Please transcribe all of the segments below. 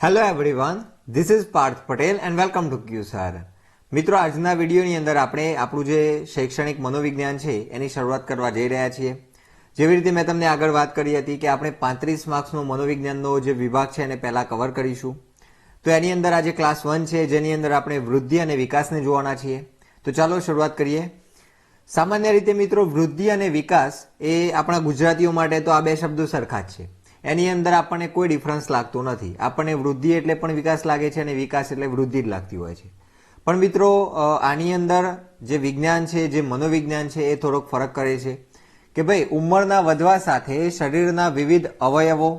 Hello everyone, this is Parth Patel and welcome to ક્યુસાર. મિત્રો, આજના વિડીયોની અંદર આપણે આપણું જે શૈક્ષણિક મનોવિજ્ઞાન છે એની શરૂઆત કરવા જઈ રહ્યા છીએ. જેવી રીતે મેં તમને આગળ વાત કરી હતી કે આપણે 35 માર્ક્સનો મનોવિજ્ઞાનનો જે વિભાગ છે એને પહેલાં કવર કરીશું. તો એની અંદર આજે ક્લાસ 1 છે, જેની અંદર આપણે વૃદ્ધિ અને વિકાસને જોવાના છીએ. તો ચાલો શરૂઆત કરીએ. સામાન્ય રીતે મિત્રો, વૃદ્ધિ અને વિકાસ એ આપણા ગુજરાતીઓ માટે તો આ બે શબ્દો સરખા જ છે. એની અંદર આપણને કોઈ ડિફરન્સ લાગતો નથી. આપણને વૃદ્ધિ એટલે પણ વિકાસ લાગે છે અને વિકાસ એટલે વૃદ્ધિ જ લાગતી હોય છે. પણ મિત્રો, આની અંદર જે વિજ્ઞાન છે, જે મનોવિજ્ઞાન છે, એ થોડોક ફરક કરે છે કે ભાઈ ઉંમરના વધવા સાથે શરીરના વિવિધ અવયવો,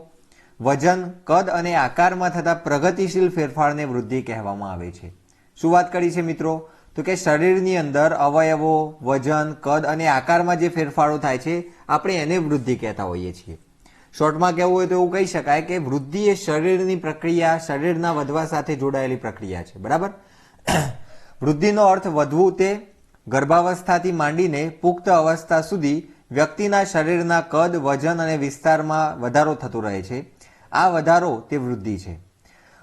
વજન, કદ અને આકારમાં થતા પ્રગતિશીલ ફેરફારને વૃદ્ધિ કહેવામાં આવે છે. શું વાત કરી છે મિત્રો? તો કે શરીરની અંદર અવયવો, વજન, કદ અને આકારમાં જે ફેરફારો થાય છે આપણે એને વૃદ્ધિ કહેતા હોઈએ છીએ. શોર્ટમાં કહેવું હોય તો એવું કહી શકાય કે વૃદ્ધિ એ શરીરની પ્રક્રિયા, શરીરના વધવા સાથે જોડાયેલી પ્રક્રિયા છે. બરાબર? વૃદ્ધિનો અર્થ વધવું તે ગર્ભાવસ્થાથી માંડીને પુખ્ત અવસ્થા સુધી વ્યક્તિના શરીરના કદ, વજન અને વિસ્તારમાં વધારો થતો રહે છે. આ વધારો તે વૃદ્ધિ છે.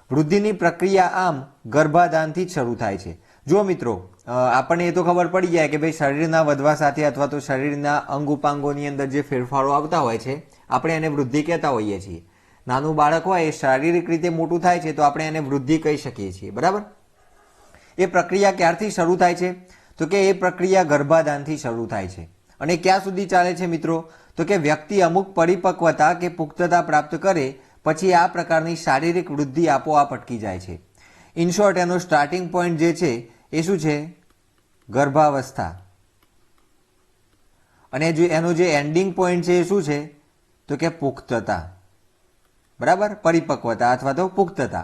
વૃદ્ધિની પ્રક્રિયા આમ ગર્ભાધાનથી જ શરૂ થાય છે. જો મિત્રો, આપણને એ તો ખબર પડી જાય કે ભાઈ શરીરના વધવા સાથે અથવા તો શરીરના અંગ ઉપાંગોની અંદર જે ફેરફારો આવતા હોય છે આપણે એને વૃદ્ધિ કહેતા હોઈએ છીએ. નાનું બાળક હોય એ શારીરિક રીતે મોટું થાય છે તો આપણે એને વૃદ્ધિ કહી શકીએ છીએ. બરાબર? એ પ્રક્રિયા ક્યારથી શરૂ થાય છે? તો કે એ પ્રક્રિયા ગર્ભાધાનથી શરૂ થાય છે. અને ક્યાં સુધી ચાલે છે મિત્રો? તો કે વ્યક્તિ અમુક પરિપક્વતા કે પુખ્તતા પ્રાપ્ત કરે પછી આ પ્રકારની શારીરિક વૃદ્ધિ આપોઆપ અટકી જાય છે. ઇન શોર્ટ, એનો સ્ટાર્ટિંગ પોઈન્ટ જે છે એ શું છે? ગર્ભાવસ્થા. અને એનો જે એન્ડિંગ પોઈન્ટ છે એ શું છે? તો કે પુખ્તતા. બરાબર? પરિપક્વતા અથવા તો પુખ્તતા.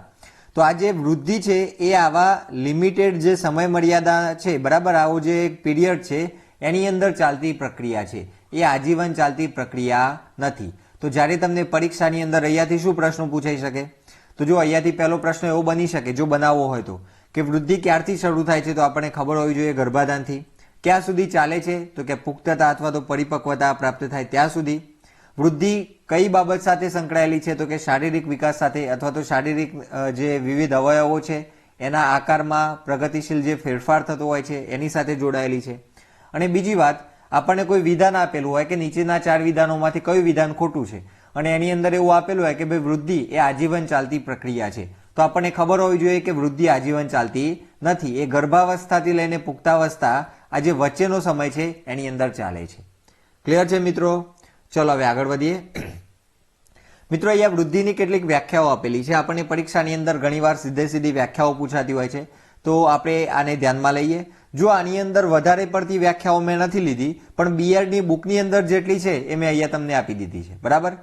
તો આ જે વૃદ્ધિ છે એ આવા લિમિટેડ જે સમય મર્યાદા છે, બરાબર, આવો જે એક પીરિયડ છે એની અંદર ચાલતી પ્રક્રિયા છે. એ આજીવન ચાલતી પ્રક્રિયા નથી. તો જ્યારે તમને પરીક્ષાની અંદર અહીંયાથી શું પ્રશ્નો પૂછાઈ શકે? તો જો અહીંયાથી પહેલો પ્રશ્ન એવો બની શકે, જો બનાવવો હોય તો, કે વૃદ્ધિ ક્યારથી શરૂ થાય છે? તો આપણને ખબર હોવી જોઈએ ગર્ભાધાનથી. ક્યાં સુધી ચાલે છે? તો કે પુખ્તતા અથવા તો પરિપક્વતા પ્રાપ્ત થાય ત્યાં સુધી. વૃદ્ધિ કઈ બાબત સાથે સંકળાયેલી છે? તો કે શારીરિક વિકાસ સાથે અથવા તો શારીરિક જે વિવિધ અવયવો છે એના આકારમાં પ્રગતિશીલ જે ફેરફાર થતો હોય છે એની સાથે જોડાયેલી છે. અને બીજી વાત, આપણને કોઈ વિધાન આપેલું હોય કે નીચેના 4 વિધાનોમાંથી કયું વિધાન ખોટું છે અને એની અંદર એવું આપેલું હોય કે ભાઈ વૃદ્ધિ એ આજીવન ચાલતી પ્રક્રિયા છે, તો આપણને ખબર હોવી જોઈએ કે વૃદ્ધિ આજીવન ચાલતી નથી. એ ગર્ભાવસ્થાથી લઈને પુખ્તાવસ્થા આ જે વચ્ચેનો સમય છે એની અંદર ચાલે છે. ક્લિયર છે મિત્રો? ચલો હવે આગળ વધીએ. મિત્રો, અહીંયા વૃદ્ધિની કેટલીક વ્યાખ્યાઓ આપેલી છે. આપણને પરીક્ષાની અંદર ઘણીવાર સીધી વ્યાખ્યાઓ પૂછાતી હોય છે, તો આપણે આને ધ્યાનમાં લઈએ. જો આની અંદર વધારે પડતી વ્યાખ્યાઓ મેં નથી લીધી, પણ બીએડની બુકની અંદર જેટલી છે એ મેં અહીંયા તમને આપી દીધી છે. બરાબર?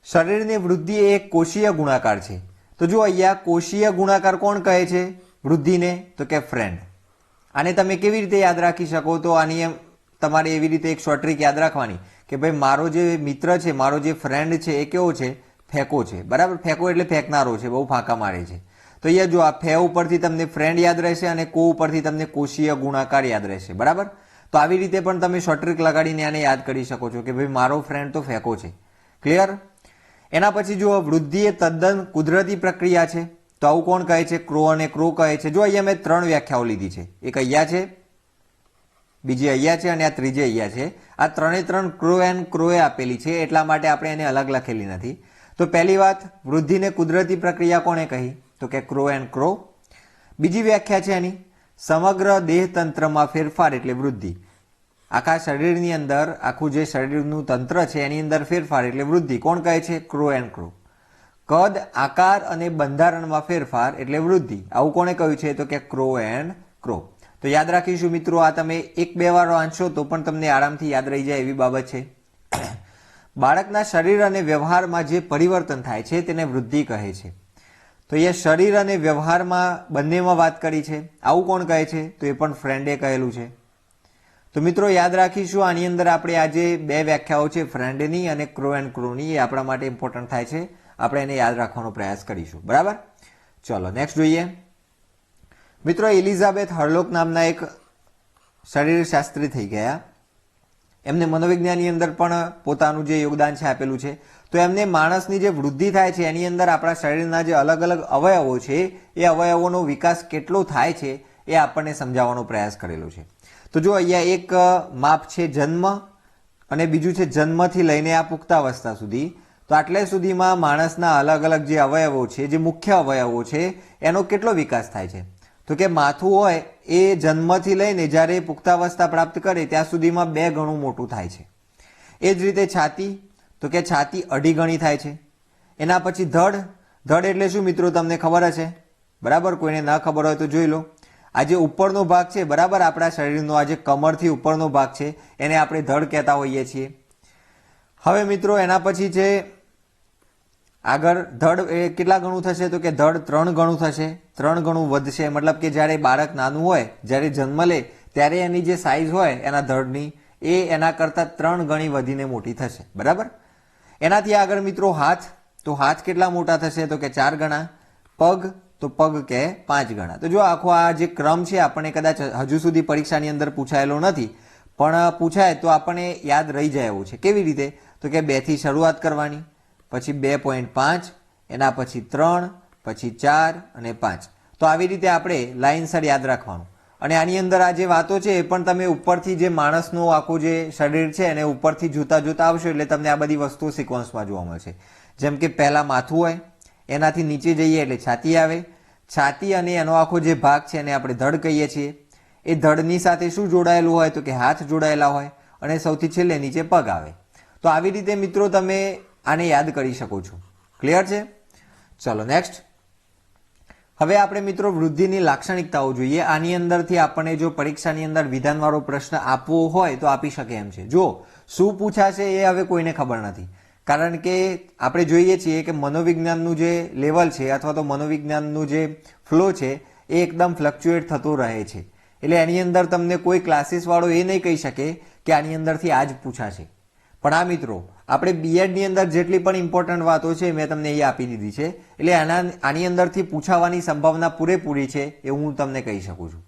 શરીરની વૃદ્ધિ એ એક કોષીય ગુણાકાર છે. તો જો અહીંયા કોષીય ગુણાકાર કોણ કહે છે વૃદ્ધિને? તો કે ફ્રેન્ડ. આને તમે કેવી રીતે યાદ રાખી શકો? તો આની તમારે એવી રીતે એક શોર્ટ ટ્રીક યાદ રાખવાની કે ભાઈ મારો જે મિત્ર છે, મારો જે ફ્રેન્ડ છે એ કેવો છે? ફેંકો છે. બરાબર? ફેંકો એટલે ફેંકનારો છે, બહુ ફાંકા મારે છે. તો અહીંયા જો આ ફે ઉપરથી તમને ફ્રેન્ડ યાદ રહેશે અને કો ઉપરથી તમને કોષીય ગુણાકાર યાદ રહેશે. બરાબર? તો આવી રીતે પણ તમે શોર્ટ ટ્રીક લગાડીને આને યાદ કરી શકો છો કે ભાઈ મારો ફ્રેન્ડ તો ફેંકો છે. ક્લિયર? એના પછી જો વૃદ્ધિ એ તદ્દન કુદરતી પ્રક્રિયા છે, તો આવું કોણ કહે છે? ક્રો અને ક્રો કહે છે. જો અહીંયા મેં 3 વ્યાખ્યાઓ લીધી છે. એક અહીંયા છે, બીજી અહીંયા છે અને આ ત્રીજી અહીંયા છે. આ 3 ક્રો એન્ડ ક્રોએ આપેલી છે, એટલા માટે આપણે એને અલગ લખેલી નથી. તો પહેલી વાત, વૃદ્ધિને કુદરતી પ્રક્રિયા કોણે કહી? તો કે ક્રો એન્ડ ક્રો. બીજી વ્યાખ્યા છે એની, સમગ્ર દેહતંત્રમાં ફેરફાર એટલે વૃદ્ધિ. આખા શરીરની અંદર આખું જે શરીરનું તંત્ર છે એની અંદર ફેરફાર એટલે વૃદ્ધિ. કોણ કહે છે? Crow and crow. કદ, આકાર અને બંધારણમાં ફેરફાર એટલે વૃદ્ધિ. આવું કોણે કહ્યું છે? તો કે ક્રો એન્ડ ક્રો. તો યાદ રાખીશું મિત્રો, આ તમે 1-2 વાર વાંચશો તો પણ તમને આરામથી યાદ રહી જાય એવી બાબત છે. બાળકના શરીર અને વ્યવહારમાં જે પરિવર્તન થાય છે તેને વૃદ્ધિ કહે છે. તો એ શરીર અને વ્યવહારમાં બંનેમાં વાત કરી છે. આવું કોણ કહે છે? તો એ પણ ફ્રેન્ડે કહેલું છે. તો મિત્રો યાદ રાખીશું, આની અંદર આપણે આજે 2 વ્યાખ્યાઓ છે ફ્રેન્ડની અને ક્રો એન્ડ ક્રોની, એ આપણા માટે ઇમ્પોર્ટન્ટ થાય છે. આપણે એને યાદ રાખવાનો પ્રયાસ કરીશું. બરાબર? ચલો નેક્સ્ટ જોઈએ. મિત્રો, એલિઝાબેથ હર્લોક નામના એક શરીરશાસ્ત્રી થઈ ગયા. એમને મનોવિજ્ઞાનની અંદર પણ પોતાનું જે યોગદાન છે આપેલું છે. તો એમને માણસની જે વૃદ્ધિ થાય છે એની અંદર આપણા શરીરના જે અલગ અલગ અવયવો છે એ અવયવોનો વિકાસ કેટલો થાય છે એ આપણને સમજાવવાનો પ્રયાસ કરેલો છે. તો જો અહીંયા એક માપ છે જન્મ અને બીજું છે જન્મથી લઈને આ પુખ્તાવસ્થા સુધી. તો આટલે સુધીમાં માણસના અલગ અલગ જે અવયવો છે, જે મુખ્ય અવયવો છે, એનો કેટલો વિકાસ થાય છે? તો કે માથું હોય એ જન્મથી લઈને જ્યારે પુખ્તાવસ્થા પ્રાપ્ત કરે ત્યાં સુધીમાં 2 ગણું મોટું થાય છે. એ જ રીતે છાતી, તો કે છાતી 2.5 ગણી થાય છે. એના પછી ધડ. ધડ એટલે શું મિત્રો તમને ખબર હશે? બરાબર, કોઈને ના ખબર હોય તો જોઈ લો. આ જે ઉપરનો ભાગ છે, બરાબર, આપણા શરીરનો આ જે કમરથી ઉપરનો ભાગ છે એને આપણે ધડ કહેતા હોઈએ છીએ. હવે મિત્રો એના પછી છે આગળ ધડ. એ કેટલા ગણું થશે? તો કે ધડ 3 ગણું થશે. 3 ગણું વધશે. મતલબ કે જ્યારે બાળક નાનું હોય, જ્યારે જન્મ લે ત્યારે એની જે સાઈઝ હોય એના ધડની એ એના કરતાં 3 ગણી વધીને મોટી થશે. બરાબર. એનાથી આગળ મિત્રો હાથ. તો હાથ કેટલા મોટા થશે? તો કે 4 ગણા. પગ, તો પગ કે 5 ગણા. તો જો આખો આ જે ક્રમ છે આપણને કદાચ હજુ સુધી પરીક્ષાની અંદર પૂછાયેલો નથી, પણ પૂછાય તો આપણને યાદ રહી જાય એવું છે. કેવી રીતે? તો કે 2 થી શરૂઆત કરવાની, પછી 2.5, એના પછી 3, પછી 4 અને 5. તો આવી રીતે આપણે લાઇનસર યાદ રાખવાનું. અને આની અંદર આ જે વાતો છે એ પણ તમે ઉપરથી જે માણસનું આખું જે શરીર છે એને ઉપરથી જોતા જોતા આવશો એટલે તમને આ બધી વસ્તુઓ સિક્વન્સમાં જોવા મળશે. જેમ કે પહેલાં માથું હોય, એનાથી નીચે જઈએ એટલે છાતી આવે. છાતી અને એનો આખો જે ભાગ છે એને આપણે ધડ કહીએ છીએ. એ ધડની સાથે શું જોડાયેલું હોય? તો કે હાથ જોડાયેલા હોય. અને સૌથી છેલ્લે નીચે પગ આવે. તો આવી રીતે મિત્રો તમે આને યાદ કરી શકો છો. ક્લિયર છે? ચલો નેક્સ્ટ. હવે આપણે મિત્રો વૃદ્ધિની લાક્ષણિકતાઓ જોઈએ. આની અંદરથી આપણને જો પરીક્ષાની અંદર વિધાનવાળો પ્રશ્ન આપવો હોય તો આપી શકે એમ છે. જો શું પૂછાશે એ હવે કોઈને ખબર નથી, કારણ કે આપણે જોઈએ છીએ કે મનોવિજ્ઞાનનું જે લેવલ છે અથવા તો મનોવિજ્ઞાનનું જે ફ્લો છે એ એકદમ ફ્લક્ચ્યુએટ થતો રહે છે. એટલે એની અંદર તમને કોઈ ક્લાસીસવાળો એ નહીં કહી શકે કે આની અંદરથી આ જ પૂછાશે. પણ આ મિત્રો આપણે બીએડની અંદર જેટલી પણ ઇમ્પોર્ટન્ટ વાતો છે મેં તમને એ આપી દીધી છે. એટલે આની અંદરથી પૂછાવાની સંભાવના પૂરેપૂરી છે એ હું તમને કહી શકું છું.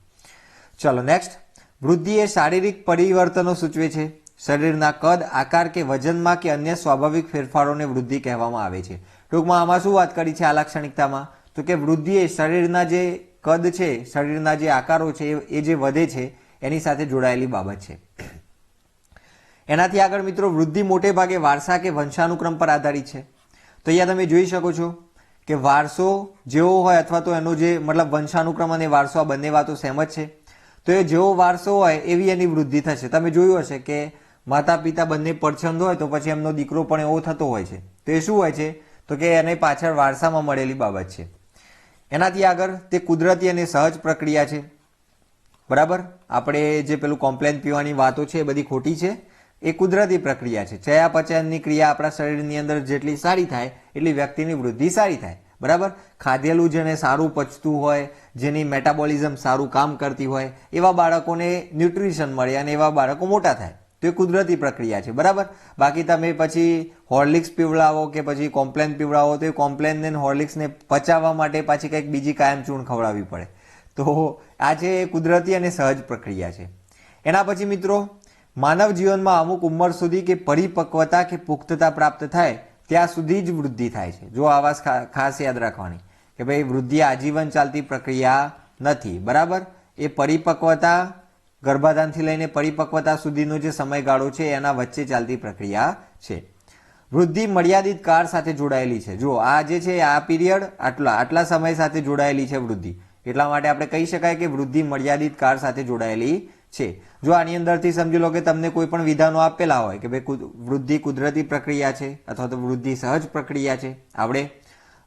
ચલો નેક્સ્ટ. વૃદ્ધિ એ શારીરિક પરિવર્તનો સૂચવે છે. શરીરના કદ, આકાર કે વજનમાં કે અન્ય સ્વાભાવિક ફેરફારોને વૃદ્ધિ કહેવામાં આવે છે. ટૂંકમાં આમાં શું વાત કરી છે આ લાક્ષણિકતામાં? તો કે વૃદ્ધિ એ શરીરના જે કદ છે, શરીરના જે આકારો છે એ જે વધે છે એની સાથે જોડાયેલી બાબત છે. એનાથી આગળ મિત્રો વૃદ્ધિ મોટે ભાગે વારસા કે વંશાનુક્રમ પર આધારિત છે. તો અહીંયા તમે જોઈ શકો છો કે વારસો જેવો હોય અથવા તો એનો જે મતલબ વંશાનુક્રમ અને વારસો આ બંને વાતો સેમ જ છે. તો એ જેવો વારસો હોય એવી એની વૃદ્ધિ થશે. તમે જોયું હશે કે માતા પિતા બંને પડછંદ હોય તો પછી એમનો દીકરો પણ એવો થતો હોય છે. તો એ શું હોય છે? તો કે એને પાછળ વારસામાં મળેલી બાબત છે. એનાથી આગળ તે કુદરતી અને સહજ પ્રક્રિયા છે. બરાબર, આપણે જે પેલું કોમ્પ્લેન પીવાની વાતો છે એ બધી ખોટી છે. એ કુદરતી પ્રક્રિયા છે. ચયાપચયની ક્રિયા આપણા શરીરની અંદર જેટલી સારી થાય એટલી વ્યક્તિની વૃદ્ધિ સારી થાય. બરાબર, ખાધેલું જેને સારું પચતું હોય, જેની મેટાબોલિઝમ સારું કામ કરતી હોય એવા બાળકોને ન્યુટ્રિશન મળે અને એવા બાળકો મોટા થાય. તો એ કુદરતી પ્રક્રિયા છે. બરાબર. બાકી તમે પછી હોર્લિક્સ પીવડાવો કે પછી કોમ્પ્લેન પીવડાવો તો એ કોમ્પ્લેન અને હોર્લિક્સને પચાવવા માટે પાછી કંઈક બીજી કાયમચૂર્ણ ખવડાવવી પડે. તો આ છે કુદરતી અને સહજ પ્રક્રિયા છે. એના પછી મિત્રો માનવ જીવનમાં અમુક ઉંમર સુધી કે પરિપક્વતા કે પુખ્તતા પ્રાપ્ત થાય ત્યાં સુધી જ વૃદ્ધિ થાય છે. જો આ વાત ખાસ યાદ રાખવાની કે ભાઈ વૃદ્ધિ આજીવન ચાલતી પ્રક્રિયા નથી. બરાબર, એ પરિપક્વતા, ગર્ભાધાનથી લઈને પરિપક્વતા સુધીનો જે સમયગાળો છે એના વચ્ચે ચાલતી પ્રક્રિયા છે. વૃદ્ધિ મર્યાદિત કાળ સાથે જોડાયેલી છે. જો આ જે છે આ પીરિયડ આટલા સમય સાથે જોડાયેલી છે વૃદ્ધિ. એટલા માટે આપણે કહી શકાય કે વૃદ્ધિ મર્યાદિત કાળ સાથે જોડાયેલી છે. જો આની અંદરથી સમજી લો કે તમને કોઈ પણ વિધાનો આપેલા હોય કે ભાઈ વૃદ્ધિ કુદરતી પ્રક્રિયા છે અથવા તો વૃદ્ધિ સહજ પ્રક્રિયા છે, આવડે.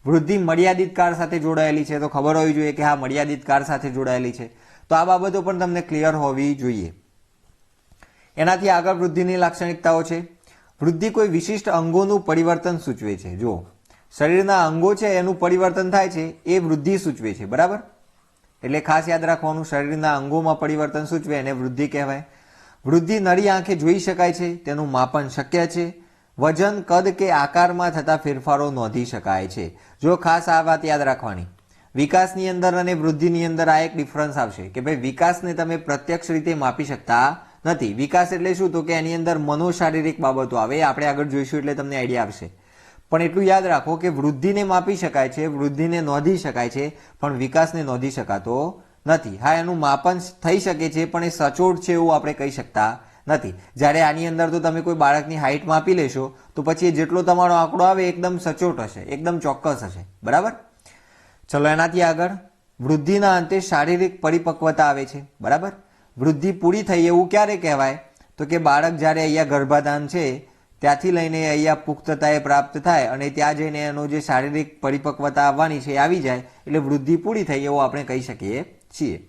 વૃદ્ધિ મર્યાદિત કાળ સાથે જોડાયેલી છે તો ખબર હોવી જોઈએ કે હા મર્યાદિત કાળ સાથે જોડાયેલી છે. તો આ બાબતો પણ તમને ક્લિયર હોવી જોઈએ. એનાથી આગળ વૃદ્ધિની લાક્ષણિકતાઓ છે. વૃદ્ધિ કોઈ વિશિષ્ટ અંગોનું પરિવર્તન સૂચવે છે. જો શરીરના અંગો છે એનું પરિવર્તન થાય છે એ વૃદ્ધિ સૂચવે છે. બરાબર, એટલે ખાસ યાદ રાખવાનું, શરીરના અંગોમાં પરિવર્તન સૂચવે એને વૃદ્ધિ કહેવાય. વૃદ્ધિ નરી આંખે જોઈ શકાય છે, તેનું માપન શક્ય છે. વજન, કદ કે આકારમાં થતા ફેરફારો નોંધી શકાય છે. જો ખાસ આ વાત યાદ રાખવાની, વિકાસની અંદર અને વૃદ્ધિની અંદર આ એક ડિફરન્સ આવશે કે ભાઈ વિકાસને તમે પ્રત્યક્ષ રીતે માપી શકતા નથી. વિકાસ એટલે શું? તો કે એની અંદર મનોશારીરિક બાબતો આવે, આપણે આગળ જોઈશું એટલે તમને આઈડિયા આવશે. પણ એટલું યાદ રાખો કે વૃદ્ધિને માપી શકાય છે, વૃદ્ધિને નોંધી શકાય છે, પણ વિકાસને નોંધી શકાતો નથી. હા, એનું માપન થઈ શકે છે, પણ એ સચોટ છે એવું આપણે કહી શકતા નથી. જ્યારે આની અંદર તો તમે કોઈ બાળકની હાઈટ માપી લેશો તો પછી જેટલો તમારો આંકડો આવે એકદમ સચોટ હશે, એકદમ ચોક્કસ હશે. બરાબર. ચલો એનાથી આગળ, વૃદ્ધિના અંતે શારીરિક પરિપક્વતા આવે છે. બરાબર. વૃદ્ધિ પૂરી થઈ એવું ક્યારે કહેવાય? તો કે બાળક જ્યારે અહીંયા ગર્ભાધાન છે ત્યાંથી લઈને અહીંયા પુખ્તતા એ પ્રાપ્ત થાય અને ત્યાં જઈને એનો જે શારીરિક પરિપક્વતા આવવાની છે એ આવી જાય એટલે વૃદ્ધિ પૂરી થઈ એવું આપણે કહી શકીએ છીએ.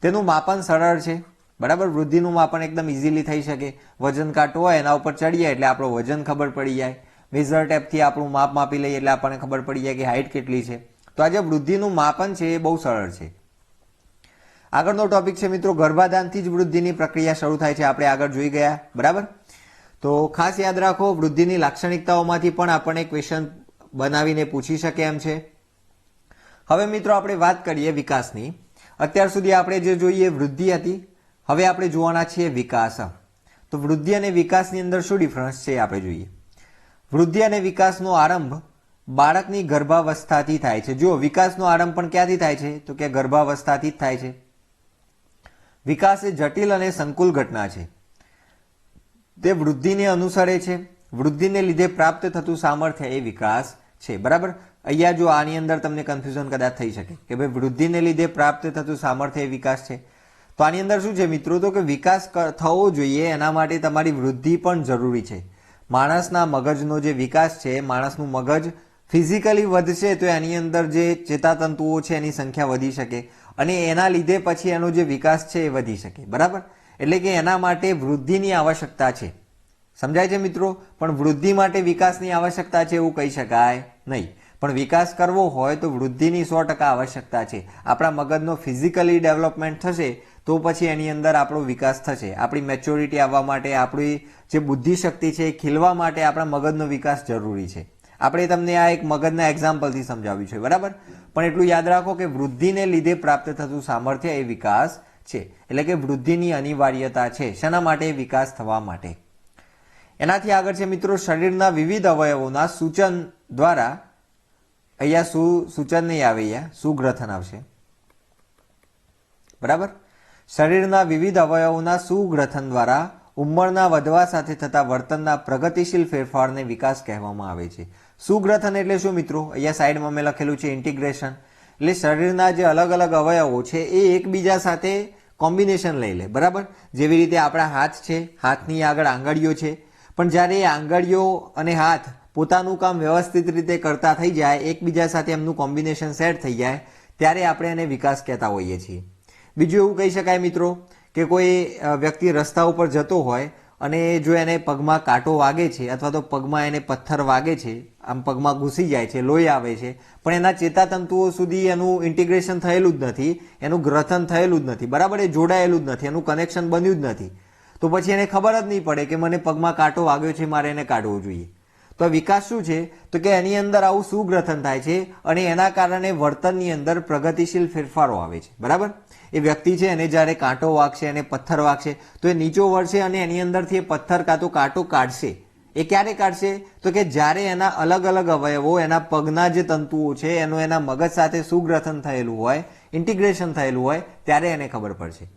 તેનું માપન સરળ છે. બરાબર. વૃદ્ધિનું માપન એકદમ ઇઝીલી થઈ શકે. વજન કાંટો હોય એના ઉપર ચડીએ એટલે આપણો વજન ખબર પડી જાય. મેઝર ટેપથી આપણું માપ માપી લઈએ એટલે આપણને ખબર પડી જાય કે હાઈટ કેટલી છે. તો આજે વૃદ્ધિનું માપન છે એ બહુ સરળ છે. આગળનો ટોપિક છે મિત્રો, ગર્ભાધાનથી જ વૃદ્ધિની પ્રક્રિયા શરૂ થાય છે. આપણે આગળ જોઈ ગયા. બરાબર. તો ખાસ યાદ રાખો, વૃદ્ધિની લાક્ષણિકતાઓમાંથી પણ આપણને ક્વેશ્ચન બનાવીને પૂછી શકે એમ છે. હવે મિત્રો આપણે વાત કરીએ વિકાસની. અત્યાર સુધી આપણે જે જોઈએ વૃદ્ધિ હતી, હવે આપણે જોવાના છીએ વિકાસ. તો વૃદ્ધિ અને વિકાસની અંદર શું ડિફરન્સ છે આપણે જોઈએ. વૃદ્ધિ અને વિકાસનો આરંભ બાળકની ગર્ભાવસ્થાથી થાય છે. જો વિકાસનો આરંભ પણ ક્યાંથી થાય છે? તો કે ગર્ભાવસ્થાથી જ થાય છે. વિકાસ એ જટિલ અને સંકુલ ઘટના છે. તે વૃદ્ધિને અનુસરે છે. વૃદ્ધિને લીધે પ્રાપ્ત થતું સામર્થ્ય એ વિકાસ છે. બરાબર. અહીંયા જો આની અંદર તમને કન્ફ્યુઝન કદાચ થઈ શકે કે ભાઈ વૃદ્ધિને લીધે પ્રાપ્ત થતું સામર્થ્ય એ વિકાસ છે. તો આની અંદર શું છે મિત્રો? તો કે વિકાસ થવો જોઈએ એના માટે તમારી વૃદ્ધિ પણ જરૂરી છે. માણસના મગજનો જે વિકાસ છે, માણસનું મગજ ફિઝિકલી વધશે તો એની અંદર જે ચેતાતંતુઓ છે એની સંખ્યા વધી શકે અને એના લીધે પછી એનો જે વિકાસ છે એ વધી શકે. બરાબર. એટલે કે એના માટે વૃદ્ધિની આવશ્યકતા છે. સમજાય છે મિત્રો? પણ વૃદ્ધિ માટે વિકાસની આવશ્યકતા છે એવું કહી શકાય નહીં. પણ વિકાસ કરવો હોય તો વૃદ્ધિની 100% આવશ્યકતા છે. આપણા મગજનો ફિઝિકલી ડેવલપમેન્ટ થશે તો પછી એની અંદર આપણો વિકાસ થશે. આપણી મેચ્યોરિટી આવવા માટે, આપણી જે બુદ્ધિશક્તિ છે એ ખીલવા માટે આપણા મગજનો વિકાસ જરૂરી છે. આપણે તમને આ એક મગજના એક્ઝામ્પલથી સમજાવ્યું છે. બરાબર. પણ એટલું યાદ રાખો કે વૃદ્ધિને લીધે પ્રાપ્ત થતું સામર્થ્ય એ વિકાસ છે. એટલે કે વૃદ્ધિની અનિવાર્યતા છે. શેના માટે? વિકાસ થવા માટે. એનાથી આગળ છે મિત્રો, શરીરના વિવિધ અવયવોના સૂચન દ્વારા, અહીંયા સૂચન નહીં આવે, અહીંયા સુગ્રથન આવશે. બરાબર. શરીરના વિવિધ અવયવોના સુગ્રથન દ્વારા ઉંમરના વધવા સાથે થતા વર્તનના પ્રગતિશીલ ફેરફારને વિકાસ કહેવામાં આવે છે. સુગ્રથન એટલે શું મિત્રો? અહીંયા સાઈડમાં મેં લખેલું છે ઇન્ટિગ્રેશન. એટલે શરીરના જે અલગ અલગ અવયવો છે એ એકબીજા સાથે કોમ્બિનેશન લઈ લે. બરાબર. જેવી રીતે આપણા હાથ છે, હાથની આગળ આંગળીઓ છે, પણ જ્યારે એ આંગળીઓ અને હાથ પોતાનું કામ વ્યવસ્થિત રીતે કરતા થઈ જાય, એકબીજા સાથે એમનું કોમ્બિનેશન સેટ થઈ જાય, ત્યારે આપણે એને વિકાસ કહેતા હોઈએ છીએ. બીજું એવું કહી શકાય મિત્રો કે કોઈ વ્યક્તિ રસ્તા ઉપર જતો હોય અને જો એને પગમાં કાંટો વાગે છે અથવા તો પગમાં એને પથ્થર વાગે છે, આમ પગમાં ઘૂસી જાય છે, લોહી આવે છે, પણ એના ચેતાતંતુઓ સુધી એનું ઇન્ટિગ્રેશન થયેલું જ નથી, એનું ગ્રથન થયેલું જ નથી. બરાબર. એ જોડાયેલું જ નથી, એનું કનેક્શન બન્યું જ નથી. તો પછી એને ખબર જ નહીં પડે કે મને પગમાં કાંટો વાગ્યો છે, મારે એને કાઢવો જોઈએ. તો વિકાસ શું છે? તો કે એની અંદર આવું સુગ્રથન થાય છે અને એના કારણે વર્તનની અંદર પ્રગતિશીલ ફેરફારો આવે છે. બરાબર. એ વ્યક્તિ છે એને જ્યારે કાંટો વાગશે અને પથ્થર વાગશે તો એ નીચો વળશે અને એની અંદરથી એ પથ્થર કાં તો કાંટો કાઢશે. એ ક્યારે કાઢશે? તો કે જ્યારે એના અલગ અલગ અવયવો, એના પગના જે તંતુઓ છે એનું એના મગજ સાથે સુગ્રથન થયેલું હોય, ઇન્ટિગ્રેશન થયેલું હોય, ત્યારે એને ખબર પડશે.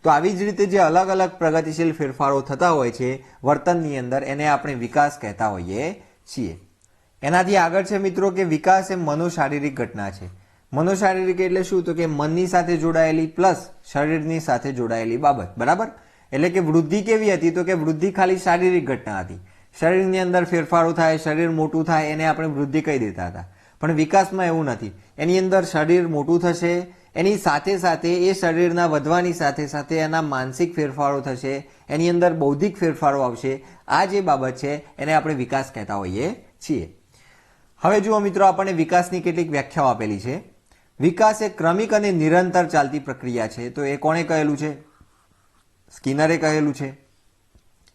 તો આવી જ રીતે જે અલગ અલગ પ્રગતિશીલ ફેરફારો થતા હોય છે વર્તનની અંદર, એને આપણે વિકાસ કહેતા હોઈએ છીએ. એનાથી આગળ છે મિત્રો કે વિકાસ એ મનોશારીરિક ઘટના છે. મનોશારીરિક એટલે શું? તો કે મનની સાથે જોડાયેલી પ્લસ શરીરની સાથે જોડાયેલી બાબત. બરાબર. એટલે કે વૃદ્ધિ કેવી હતી? તો કે વૃદ્ધિ ખાલી શારીરિક ઘટના હતી. શરીરની અંદર ફેરફારો થાય, શરીર મોટું થાય, એને આપણે વૃદ્ધિ કહી દેતા હતા. પણ વિકાસમાં એવું નથી. એની અંદર શરીર મોટું થશે, એની સાથે સાથે એ શરીરના વધવાની સાથે સાથે એના માનસિક ફેરફારો થશે, એની અંદર બૌદ્ધિક ફેરફારો આવશે. આ જે બાબત છે એને આપણે વિકાસ કહેતા હોઈએ છીએ. હવે જુઓ મિત્રો, આપણને વિકાસની કેટલીક વ્યાખ્યાઓ આપેલી છે. વિકાસ એ ક્રમિક અને નિરંતર ચાલતી પ્રક્રિયા છે. તો એ કોણે કહેલું છે? સ્કિનરે કહેલું છે.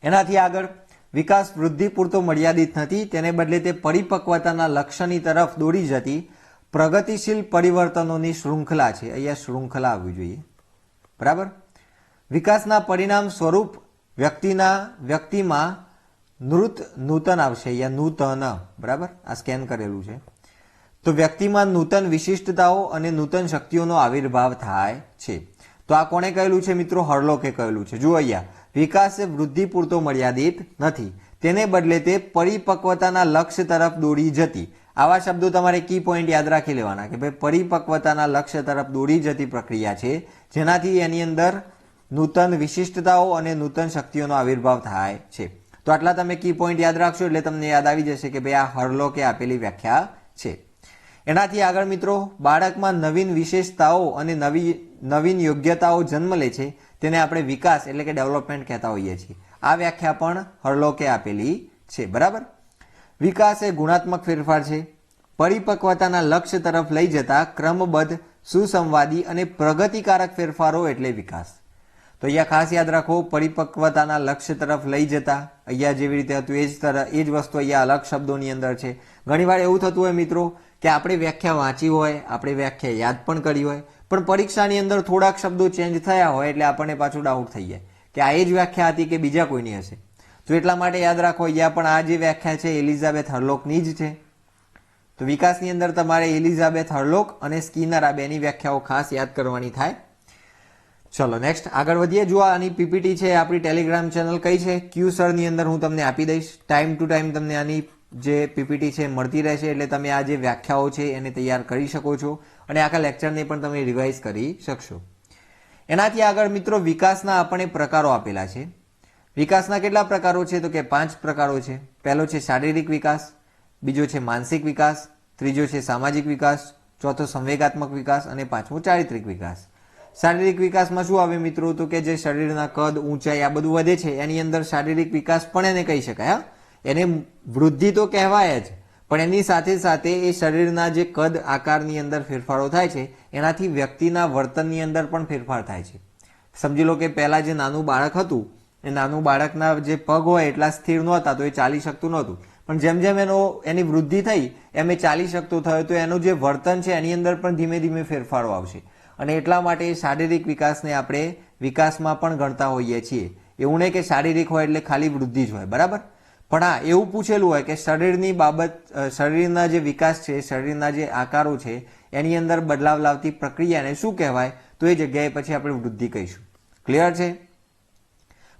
એનાથી આગળ, વિકાસ વૃદ્ધિ પૂરતો મર્યાદિત નથી, તેને બદલે તે પરિપક્વતાના લક્ષ્યની તરફ દોડી જતી પ્રગતિશીલ પરિવર્તનોની શૃંખલા છે. અહીંયા શૃંખલા આવવી જોઈએ. બરાબર. વિકાસના પરિણામ સ્વરૂપ વ્યક્તિમાં નૃત નૂતન આવશે યા નૂતન, બરાબર, આ સ્કેન કરેલું છે. તો વ્યક્તિમાં નૂતન વિશિષ્ટતાઓ અને નૂતન શક્તિઓનો આવિર્ભાવ થાય છે. તો આ કોણે કહેલું છે મિત્રો? હર્લોકે કહેલું છે. જુઓ અહીંયા, વિકાસ એ વૃદ્ધિ પૂરતો મર્યાદિત નથી, તેને બદલે તે પરિપક્વતાના લક્ષ્ય તરફ દોડી જતી, આવા શબ્દો તમારે કી પોઈન્ટ યાદ રાખી લેવાના કે ભાઈ પરિપક્વતાના લક્ષ્ય તરફ દોડી જતી પ્રક્રિયા છે, જેનાથી એની અંદર નૂતન વિશિષ્ટતાઓ અને નૂતન શક્તિઓનો આવિર્ભાવ થાય છે. તો આટલા તમે કી પોઈન્ટ યાદ રાખશો એટલે તમને યાદ આવી જશે કે ભાઈ આ હર્લોકે આપેલી વ્યાખ્યા છે. એનાથી આગળ મિત્રો, બાળકમાં નવીન વિશેષતાઓ અને નવીન યોગ્યતાઓ જન્મ લે છે, તેને આપણે વિકાસ એટલે કે ડેવલપમેન્ટ કહેતા હોઈએ છીએ. આ વ્યાખ્યા પણ હર્લોકે આપેલી છે. બરાબર, વિકાસ એ ગુણાત્મક ફેરફાર છે, પરિપક્વતાના લક્ષ્ય તરફ લઈ જતા ક્રમબદ્ધ, સુસંવાદી અને પ્રગતિકારક ફેરફારો એટલે વિકાસ. તો અહીંયા ખાસ યાદ રાખો, પરિપક્વતાના લક્ષ્ય તરફ લઈ જતા, અહીંયા જેવી રીતે હતું એ જ વસ્તુ અહીંયા અલગ શબ્દોની અંદર છે. ઘણીવાર એવું થતું હોય મિત્રો કે આપણે વ્યાખ્યા વાંચી હોય, આપણે વ્યાખ્યા યાદ પણ કરી હોય, પણ પરીક્ષાની અંદર થોડાક શબ્દો ચેન્જ થયા હોય એટલે આપણને પાછું ડાઉટ થઈ જાય કે આ એ જ વ્યાખ્યા હતી કે બીજા કોઈની હશે. તો એટલા માટે યાદ રાખો, અહીંયા પણ આ જે વ્યાખ્યા છે એલિઝાબેથ હર્લોકની જ છે. તો વિકાસની અંદર તમારે એલિઝાબેથ હર્લોક અને સ્કિનર આ બેની વ્યાખ્યાઓ ખાસ યાદ કરવાની થાય. ચલો નેક્સ્ટ આગળ વધીએ. જો આની પીપીટી છે, આપણી ટેલિગ્રામ ચેનલ કઈ છે, ક્યુ સરની અંદર હું તમને આપી દઈશ. ટાઈમ ટુ ટાઈમ તમને આની જે પીપીટી છે મળતી રહેશે, એટલે તમે આ જે વ્યાખ્યાઓ છે એને તૈયાર કરી શકો છો અને આખા લેક્ચરને પણ તમે રિવાઇઝ કરી શકશો. એનાથી આગળ મિત્રો, વિકાસના આપણને પ્રકારો આપેલા છે. વિકાસના કેટલા પ્રકારો છે? તો કે 5 પ્રકારો છે. પહેલો છે શારીરિક વિકાસ, બીજો છે માનસિક વિકાસ, ત્રીજો છે સામાજિક વિકાસ, ચોથો સંવેગાત્મક વિકાસ અને પાંચમો ચારિત્રિક વિકાસ. શારીરિક વિકાસમાં શું આવે મિત્રો? તો કે જે શરીરના કદ, ઊંચાઈ આ બધું વધે છે, એની અંદર શારીરિક વિકાસ પણ એને કહી શકાય. એને વૃદ્ધિ તો કહેવાય જ, પણ એની સાથે સાથે એ શરીરના જે કદ આકારની અંદર ફેરફારો થાય છે, એનાથી વ્યક્તિના વર્તનની અંદર પણ ફેરફાર થાય છે. સમજી લો કે પહેલા જે નાનું બાળક હતું, એ નાનું બાળકના જે પગ હોય એટલા સ્થિર નહોતા, તો એ ચાલી શકતું નહોતું, પણ જેમ જેમ એની વૃદ્ધિ થઈ એમ એ ચાલી શકતો થયો, તો એનું જે વર્તન છે એની અંદર પણ ધીમે ધીમે ફેરફારો આવશે. અને એટલા માટે શારીરિક વિકાસને આપણે વિકાસમાં પણ ગણતા હોઈએ છીએ. એવું નહીં કે શારીરિક હોય એટલે ખાલી વૃદ્ધિ જ હોય, બરાબર. પણ હા, એવું પૂછેલું હોય કે શરીરની બાબત, શરીરના જે વિકાસ છે, શરીરના જે આકારો છે એની અંદર બદલાવ લાવતી પ્રક્રિયાને શું કહેવાય? તો એ જગ્યાએ પછી આપણે વૃદ્ધિ કહીશું. ક્લિયર છે?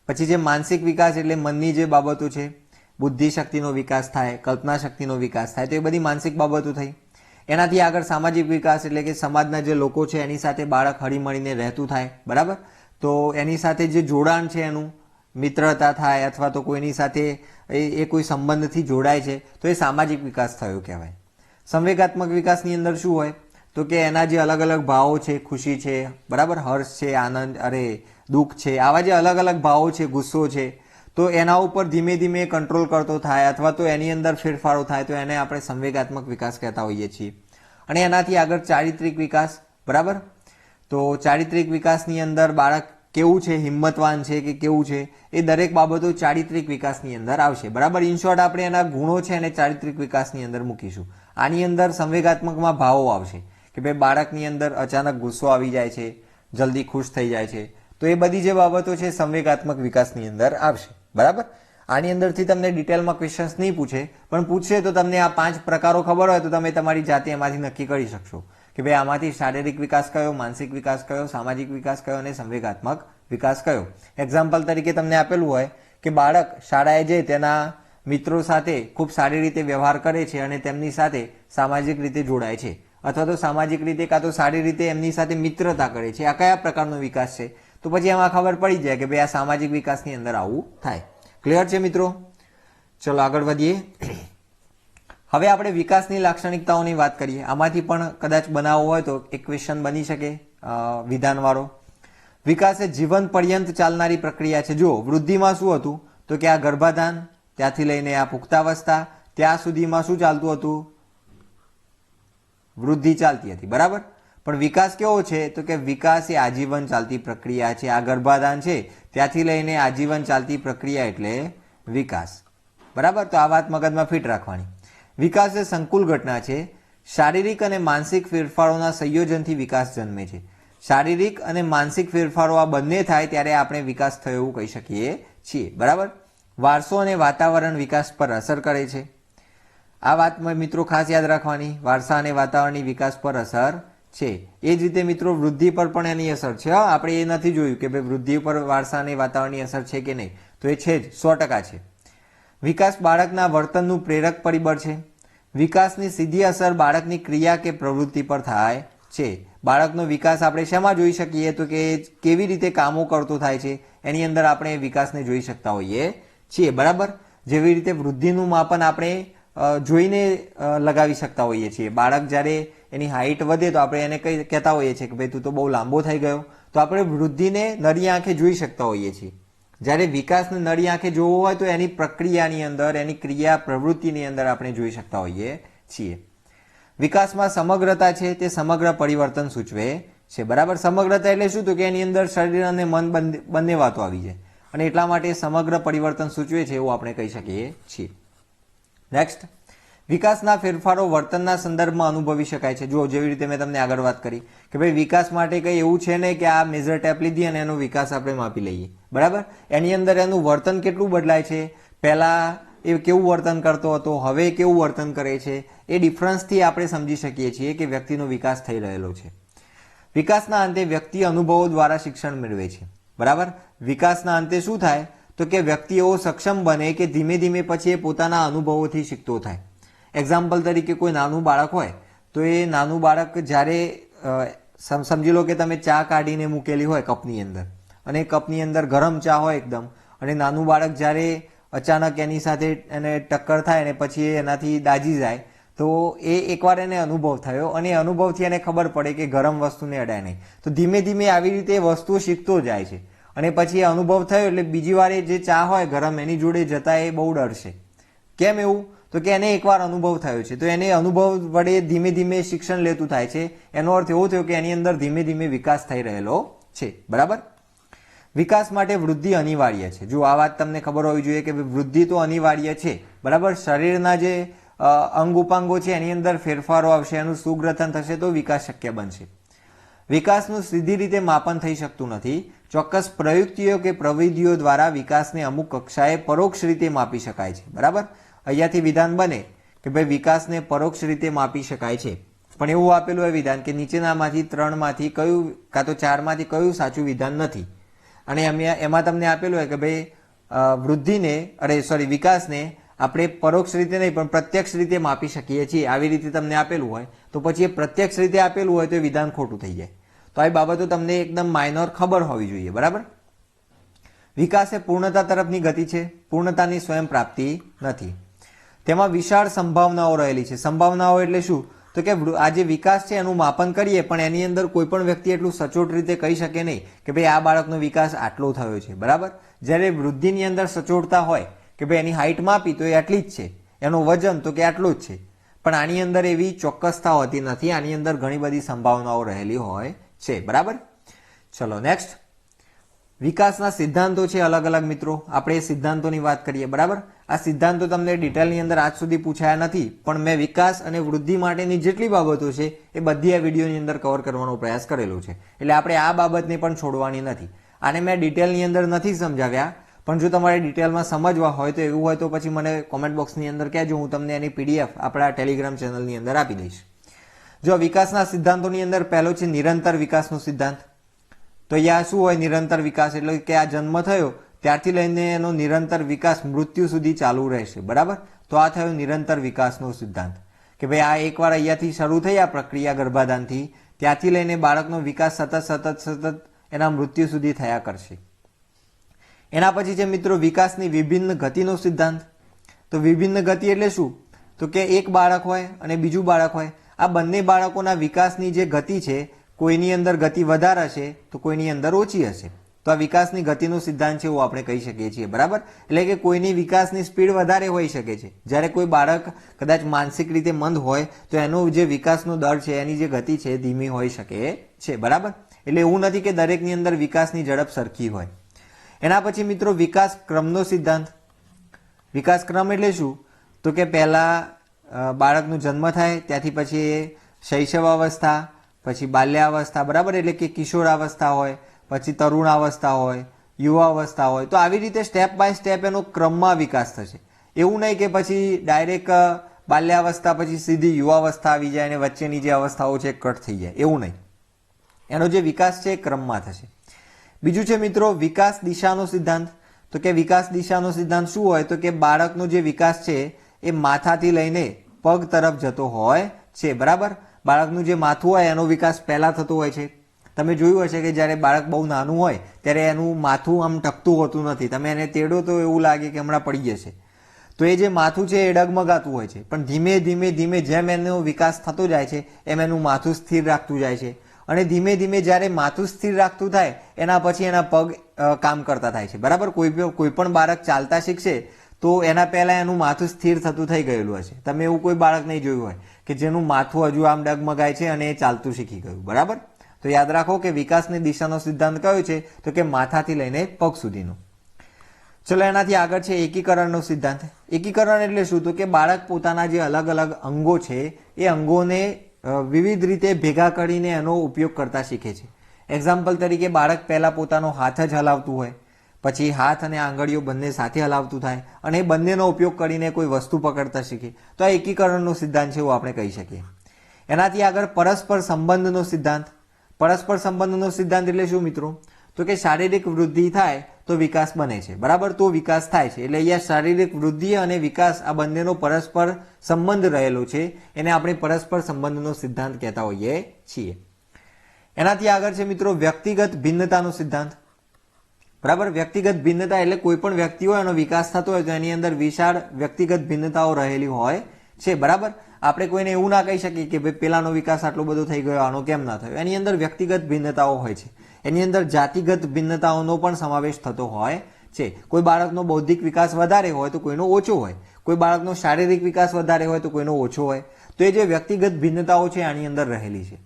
પછી જે માનસિક વિકાસ એટલે મનની જે બાબતો છે, બુદ્ધિ શક્તિનો વિકાસ થાય, કલ્પના શક્તિનો વિકાસ થાય, તો એ બધી માનસિક બાબતો થઈ. એનાથી આગળ સામાજિક વિકાસ એટલે કે સમાજના જે લોકો છે એની સાથે બાળક હળીમળીને રહેતું થાય, બરાબર. તો એની સાથે જે જોડાણ છે એનું મિત્રતા થાય અથવા તો કોઈની સાથે એ કોઈ સંબંધથી જોડાય છે, તો એ સામાજિક વિકાસ થયો કહેવાય. સંવેગાત્મક વિકાસની અંદર શું હોય? તો કે એના જે અલગ અલગ ભાવો છે, ખુશી છે, બરાબર, હર્ષ છે, આનંદ, દુઃખ છે, આવા જે અલગ અલગ ભાવો છે, ગુસ્સો છે, તો એના ઉપર ધીમે ધીમે કંટ્રોલ કરતો થાય અથવા તો એની અંદર ફેરફારો થાય, તો એને આપણે સંવેગાત્મક વિકાસ કહેતા હોઈએ છીએ. અને એનાથી આગળ ચારિત્રિક વિકાસ, બરાબર. તો ચારિત્રિક વિકાસની અંદર બાળક કેવું છે, હિંમતવાન છે કે કેવું છે, એ દરેક બાબતો ચારિત્રિક વિકાસની અંદર આવશે, બરાબર. ઇન શોર્ટ આપણે એના ગુણો છે એને ચારિત્રિક વિકાસની અંદર મૂકીશું. આની અંદર સંવેગાત્મકમાં ભાવો આવશે કે ભાઈ બાળકની અંદર અચાનક ગુસ્સો આવી જાય છે, જલ્દી ખુશ થઈ જાય છે, તો એ બધી જે બાબતો છે સંવેગાત્મક વિકાસની અંદર આવશે, બરાબર. આની અંદરથી તમને ડિટેલમાં ક્વેશ્ચન્સ નહીં પૂછે, પણ પૂછશે તો તમને આ 5 પ્રકારો ખબર હોય તો તમે તમારી જાતે એમાંથી નક્કી કરી શકશો કે ભાઈ આમાંથી શારીરિક વિકાસ કયો, માનસિક વિકાસ કયો, સામાજિક વિકાસ કયો અને સંવેગાત્મક વિકાસ કયો. એક્ઝામ્પલ તરીકે તમને આપેલું હોય કે બાળક શાળાએ જઈ તેના મિત્રો સાથે ખૂબ સારી રીતે વ્યવહાર કરે છે અને તેમની સાથે સામાજિક રીતે જોડાય છે, અથવા તો સામાજિક રીતે કાં તો સારી રીતે એમની સાથે મિત્રતા કરે છે. આ કયા પ્રકારનો વિકાસ છે? તો પછી એમાં ખબર પડી જાય કે ભાઈ આ સામાજિક વિકાસની અંદર આવું થાય. ક્લિયર છે મિત્રો? ચલો આગળ વધીએ. હવે આપણે વિકાસની લાક્ષણિકતાઓની વાત કરીએ. આમાંથી પણ કદાચ બનાવવો હોય તો એક ક્વેશ્ચન બની શકે વિધાનવાળો. વિકાસ એ જીવન પર્યંત ચાલનારી પ્રક્રિયા છે. જો વૃદ્ધિમાં શું હતું? તો કે આ ગર્ભાધાન, ત્યાંથી લઈને આ પુખ્તાવસ્થા, ત્યાં સુધીમાં શું ચાલતું હતું? વૃદ્ધિ ચાલતી હતી, બરાબર. પણ વિકાસ કેવો છે? તો કે વિકાસ એ આજીવન ચાલતી પ્રક્રિયા છે. આ ગર્ભાધાન છે ત્યાંથી લઈને આજીવન ચાલતી પ્રક્રિયા એટલે વિકાસ, બરાબર. તો આ વાત મગજમાં ફિટ રાખવાની. વિકાસ એ સંકુલ ઘટના છે. શારીરિક અને માનસિક ફેરફારોના સંયોજનથી વિકાસ જન્મે છે. શારીરિક અને માનસિક ફેરફારો આ બંને થાય ત્યારે આપણે વિકાસ થયો એવું કહી શકીએ છીએ, બરાબર. વારસો અને વાતાવરણ વિકાસ પર અસર કરે છે. આ વાતમાં મિત્રો ખાસ યાદ રાખવાની, વારસા અને વાતાવરણની વિકાસ પર અસર છે. એ જ રીતે મિત્રો વૃદ્ધિ પર પણ એની અસર છે. આપણે એ નથી જોયું કે ભાઈ વૃદ્ધિ પર વારસા અને વાતાવરણની અસર છે કે નહીં, તો એ છે જ, 100% છે. વિકાસ બાળકના વર્તનનું પ્રેરક પરિબળ છે. વિકાસની સીધી અસર બાળકની ક્રિયા કે પ્રવૃત્તિ પર થાય છે. બાળકનો વિકાસ આપણે શેમાં જોઈ શકીએ, તો કે કેવી રીતે કામો કરતો થાય છે એની અંદર આપણે વિકાસને જોઈ શકતા હોઈએ છીએ. બરાબર, જેવી રીતે વૃદ્ધિનું માપન આપણે જોઈને લગાવી શકતા હોઈએ છીએ. બાળક જ્યારે એની હાઈટ વધે તો આપણે એને કહેતા હોઈએ છીએ કે ભાઈ તું તો બહુ લાંબો થઈ ગયો, તો આપણે વૃદ્ધિને નરી આંખે જોઈ શકતા હોઈએ છીએ. જ્યારે વિકાસને નરી આંખે જોવો હોય તો એની પ્રક્રિયાની અંદર, એની ક્રિયા પ્રવૃત્તિની અંદર આપણે જોઈ શકતા હોઈએ છીએ. વિકાસમાં સમગ્રતા છે તે સમગ્ર પરિવર્તન સૂચવે છે. બરાબર, સમગ્રતા એટલે શું, તો કે એની અંદર શરીર અને મન બંને વાતો આવી જાય અને એટલા માટે સમગ્ર પરિવર્તન સૂચવે છે એવું આપણે કહી શકીએ છીએ. નેક્સ્ટ, વિકાસના ફેરફારો વર્તનના સંદર્ભમાં અનુભવી શકાય છે. જો જેવી રીતે મેં તમને આગળ વાત કરી કે ભાઈ વિકાસ માટે કંઈ એવું છે નહીં કે આ મેજર ટેપ લીધી અને એનો વિકાસ આપણે માપી લઈએ. બરાબર, એની અંદર એનું વર્તન કેટલું બદલાય છે, પહેલાં એ કેવું વર્તન કરતો હતો, હવે કેવું વર્તન કરે છે, એ ડિફરન્સથી આપણે સમજી શકીએ છીએ કે વ્યક્તિનો વિકાસ થઈ રહેલો છે. વિકાસના અંતે વ્યક્તિ અનુભવો દ્વારા શિક્ષણ મેળવે છે. બરાબર, વિકાસના અંતે શું થાય, તો કે વ્યક્તિ એવો સક્ષમ બને કે ધીમે ધીમે પછી એ પોતાના અનુભવોથી શીખતો થાય. એક્ઝામ્પલ તરીકે કોઈ નાનું બાળક હોય તો એ નાનું બાળક જ્યારે સમજી લો કે તમે ચા કાઢીને મૂકેલી હોય કપની અંદર અને કપની અંદર ગરમ ચા હોય એકદમ, અને નાનું બાળક જ્યારે અચાનક એની સાથે એને ટક્કર થાય અને પછી એનાથી દાજી જાય તો એ એકવાર એને અનુભવ થયો અને અનુભવથી એને ખબર પડે કે ગરમ વસ્તુને અડાય નહીં. તો ધીમે ધીમે આવી રીતે વસ્તુ શીખતો જાય છે અને પછી એ અનુભવ થયો એટલે બીજી વાર જે ચા હોય ગરમ એની જોડે જતા એ બહુ ડરશે. કેમ એવું, તો કે એને એકવાર અનુભવ થયો છે, તો એને અનુભવ વડે ધીમે ધીમે શિક્ષણ લેતું થાય છે. એનો અર્થ એવો થયો કે એની અંદર ધીમે ધીમે વિકાસ થઈ રહેલો છે. બરાબર, વિકાસ માટે વૃદ્ધિ અનિવાર્ય છે. જો આ વાત તમને ખબર હોવી જોઈએ કે વૃદ્ધિ તો અનિવાર્ય છે. બરાબર, શરીરના જે અંગ ઉપાંગો છે એની અંદર ફેરફારો આવશે, એનું સુગ્રથન થશે તો વિકાસ શક્ય બનશે. વિકાસનું સીધી રીતે માપન થઈ શકતું નથી. ચોક્કસ પ્રયુક્તિઓ કે પ્રવિધિઓ દ્વારા વિકાસને અમુક કક્ષાએ પરોક્ષ રીતે માપી શકાય છે. બરાબર, અહીંયાથી વિધાન બને કે ભાઈ વિકાસને પરોક્ષ રીતે માપી શકાય છે, પણ એવું આપેલું હોય વિધાન કે નીચેનામાંથી 3માંથી કયું કાં તો 4માંથી કયું સાચું વિધાન નથી. અને એમાં તમને આપેલું હોય કે ભાઈ વિકાસને આપણે પરોક્ષ રીતે નહીં પણ પ્રત્યક્ષ રીતે માપી શકીએ છીએ, આવી રીતે તમને આપેલું હોય તો પછી એ પ્રત્યક્ષ રીતે આપેલું હોય તો એ વિધાન ખોટું થઈ જાય. તો આ બાબતો તમને એકદમ માઇનોર ખબર હોવી જોઈએ. બરાબર, વિકાસ એ પૂર્ણતા તરફની ગતિ છે, પૂર્ણતાની સ્વયં પ્રાપ્તિ નથી. તેમાં વિશાળ સંભાવનાઓ રહેલી છે. સંભાવનાઓ એટલે શું, તો કે આ જે વિકાસ છે એનું માપન કરીએ પણ એની અંદર કોઈ પણ વ્યક્તિ એટલું સચોટ રીતે કહી શકે નહીં કે ભાઈ આ બાળકનો વિકાસ આટલો થયો છે. બરાબર, જ્યારે વૃદ્ધિની અંદર સચોટતા હોય કે ભાઈ એની હાઈટ માપી તો એ આટલી જ છે, એનું વજન તો કે આટલું જ છે, પણ આની અંદર એવી ચોક્કસતા હોતી નથી. આની અંદર ઘણી બધી સંભાવનાઓ રહેલી હોય છે. બરાબર, ચલો નેક્સ્ટ, વિકાસના સિદ્ધાંતો છે અલગ અલગ. મિત્રો આપણે સિદ્ધાંતોની વાત કરીએ. બરાબર, આ સિદ્ધાંતો તમને ડિટેલની અંદર આજ સુધી પૂછાયા નથી, પણ મેં વિકાસ અને વૃદ્ધિ માટેની જેટલી બાબતો છે એ બધી આ વિડીયોની અંદર કવર કરવાનો પ્રયાસ કરેલો છે, એટલે આપણે આ બાબતને પણ છોડવાની નથી. આને મેં ડિટેલની અંદર નથી સમજાવ્યા, પણ જો તમારે ડિટેલમાં સમજવા હોય તો એવું હોય તો પછી મને કોમેન્ટ બોક્સની અંદર કહેજો, હું તમને એની PDF આપણા ટેલિગ્રામ ચેનલની અંદર આપી દઈશ. જો વિકાસના સિદ્ધાંતોની અંદર પહેલો છે નિરંતર વિકાસનો સિદ્ધાંત. તો અહીંયા શું હોય નિરંતર વિકાસ, એટલે કે આ જન્મ થયો ત્યારથી લઈને એનો નિરંતર વિકાસ મૃત્યુ સુધી ચાલુ રહેશે. બરાબર, તો આ થયો નિરંતર વિકાસનો સિદ્ધાંત કે ભાઈ આ એકવાર અહીંયાથી શરૂ થઈ આ પ્રક્રિયા ગર્ભાધાનથી, ત્યાંથી લઈને બાળકનો વિકાસ સતત એના મૃત્યુ સુધી થયા કરશે. એના પછી છે મિત્રો વિકાસની વિભિન્ન ગતિનો સિદ્ધાંત. તો વિભિન્ન ગતિ એટલે શું, તો કે એક બાળક હોય અને બીજું બાળક હોય, આ બંને બાળકોના વિકાસની જે ગતિ છે કોઈની અંદર ગતિ વધારે હશે તો કોઈની અંદર ઓછી હશે. તો આ વિકાસની ગતિનો સિદ્ધાંત છે એવું આપણે કહી શકીએ છીએ. બરાબર, એટલે કે કોઈની વિકાસની સ્પીડ વધારે હોઈ શકે છે, જ્યારે કોઈ બાળક કદાચ માનસિક રીતે મંદ હોય તો એનો જે વિકાસનો દર છે એની જે ગતિ છે ધીમી હોઈ શકે છે. બરાબર, એટલે એવું નથી કે દરેકની અંદર વિકાસની ઝડપ સરખી હોય. એના પછી મિત્રો વિકાસ ક્રમનો સિદ્ધાંત. વિકાસ ક્રમ એટલે શું, તો કે પહેલા બાળકનો જન્મ થાય, ત્યાંથી પછી શૈશવાવસ્થા, પછી બાલ્યાવસ્થા. બરાબર, એટલે કે કિશોરાવસ્થા હોય, પછી તરુણાવસ્થા હોય, યુવાવસ્થા હોય, તો આવી રીતે સ્ટેપ બાય સ્ટેપ એનો ક્રમમાં વિકાસ થશે. એવું નહીં કે પછી ડાયરેક્ટ બાલ્યાવસ્થા પછી સીધી યુવાવસ્થા આવી જાય અને વચ્ચેની જે અવસ્થાઓ છે કટ થઈ જાય, એવું નહીં. એનો જે વિકાસ છે એ ક્રમમાં થશે. બીજું છે મિત્રો વિકાસ દિશાનો સિદ્ધાંત. તો કે વિકાસ દિશાનો સિદ્ધાંત શું હોય? તો કે બાળકનો જે વિકાસ છે એ માથાથી લઈને પગ તરફ જતો હોય છે. બરાબર, બાળકનું જે માથું હોય એનો વિકાસ પહેલા થતો હોય છે. તમે જોયું હશે કે જ્યારે બાળક બહુ નાનું હોય ત્યારે એનું માથું આમ ટકતું હોતું નથી. તમે એને તેડો તો એવું લાગે કે હમણાં પડી જશે. તો એ જે માથું છે એ ડગમગાતું હોય છે, પણ ધીમે ધીમે ધીમે જેમ એનો વિકાસ થતો જાય છે એમ એનું માથું સ્થિર રાખતું જાય છે. અને ધીમે ધીમે જ્યારે માથું સ્થિર રાખતું થાય એના પછી એના પગ કામ કરતા થાય છે. બરાબર, કોઈ પણ બાળક ચાલતા શીખશે તો એના પહેલા એનું માથું સ્થિર થતું થઈ ગયેલું હશે. તમે એવું કોઈ બાળક નહીં જોયું હોય કે જેનું માથું હજુ આમ ડગમગાય છે અને એ ચાલતું શીખી ગયું. બરાબર, તો યાદ રાખો કે વિકાસની દિશાનો સિદ્ધાંત કયો છે? તો કે માથાથી લઈને પગ સુધીનો. ચલો એનાથી આગળ છે એકીકરણનો સિદ્ધાંત. એકીકરણ એટલે શું? તો કે બાળક પોતાના જે અલગ અલગ અંગો છે એ અંગોને વિવિધ રીતે ભેગા કરીને એનો ઉપયોગ કરતા શીખે છે. એક્ઝામ્પલ તરીકે બાળક પહેલા પોતાનો હાથ જ હલાવતું હોય, પછી હાથ અને આંગળીઓ બંને સાથે હલાવતું થાય અને એ બંનેનો ઉપયોગ કરીને કોઈ વસ્તુ પકડતા શીખે. તો આ એકીકરણનો સિદ્ધાંત છે એવું આપણે કહી શકીએ. એનાથી આગળ પરસ્પર સંબંધનો સિદ્ધાંત. પરસ્પર સંબંધનો સિદ્ધાંત એટલે શું મિત્રો? તો કે શારીરિક વૃદ્ધિ થાય તો વિકાસ બને છે. બરાબર, તો વિકાસ થાય છે. એટલે અહીંયા શારીરિક વૃદ્ધિ અને વિકાસ આ બંનેનો પરસ્પર સંબંધ રહેલો છે, એને આપણે પરસ્પર સંબંધનો સિદ્ધાંત કહેતા હોઈએ છીએ. એનાથી આગળ છે મિત્રો વ્યક્તિગત ભિન્નતાનો સિદ્ધાંત. બરાબર, વ્યક્તિગત ભિન્નતા એટલે કોઈ પણ વ્યક્તિ હોય એનો વિકાસ થતો હોય તો એની અંદર વિશાળ વ્યક્તિગત ભિન્નતાઓ રહેલી હોય છે. બરાબર, આપણે કોઈને એવું ના કહી શકીએ કે ભાઈ પેલાનો વિકાસ આટલો બધો થઈ ગયો, આનો કેમ ના થયો. એની અંદર વ્યક્તિગત ભિન્નતાઓ હોય છે. એની અંદર જાતિગત ભિન્નતાઓનો પણ સમાવેશ થતો હોય છે. કોઈ બાળકનો બૌદ્ધિક વિકાસ વધારે હોય તો કોઈનો ઓછો હોય, કોઈ બાળકનો શારીરિક વિકાસ વધારે હોય તો કોઈનો ઓછો હોય. તો એ જે વ્યક્તિગત ભિન્નતાઓ છે આની અંદર રહેલી છે.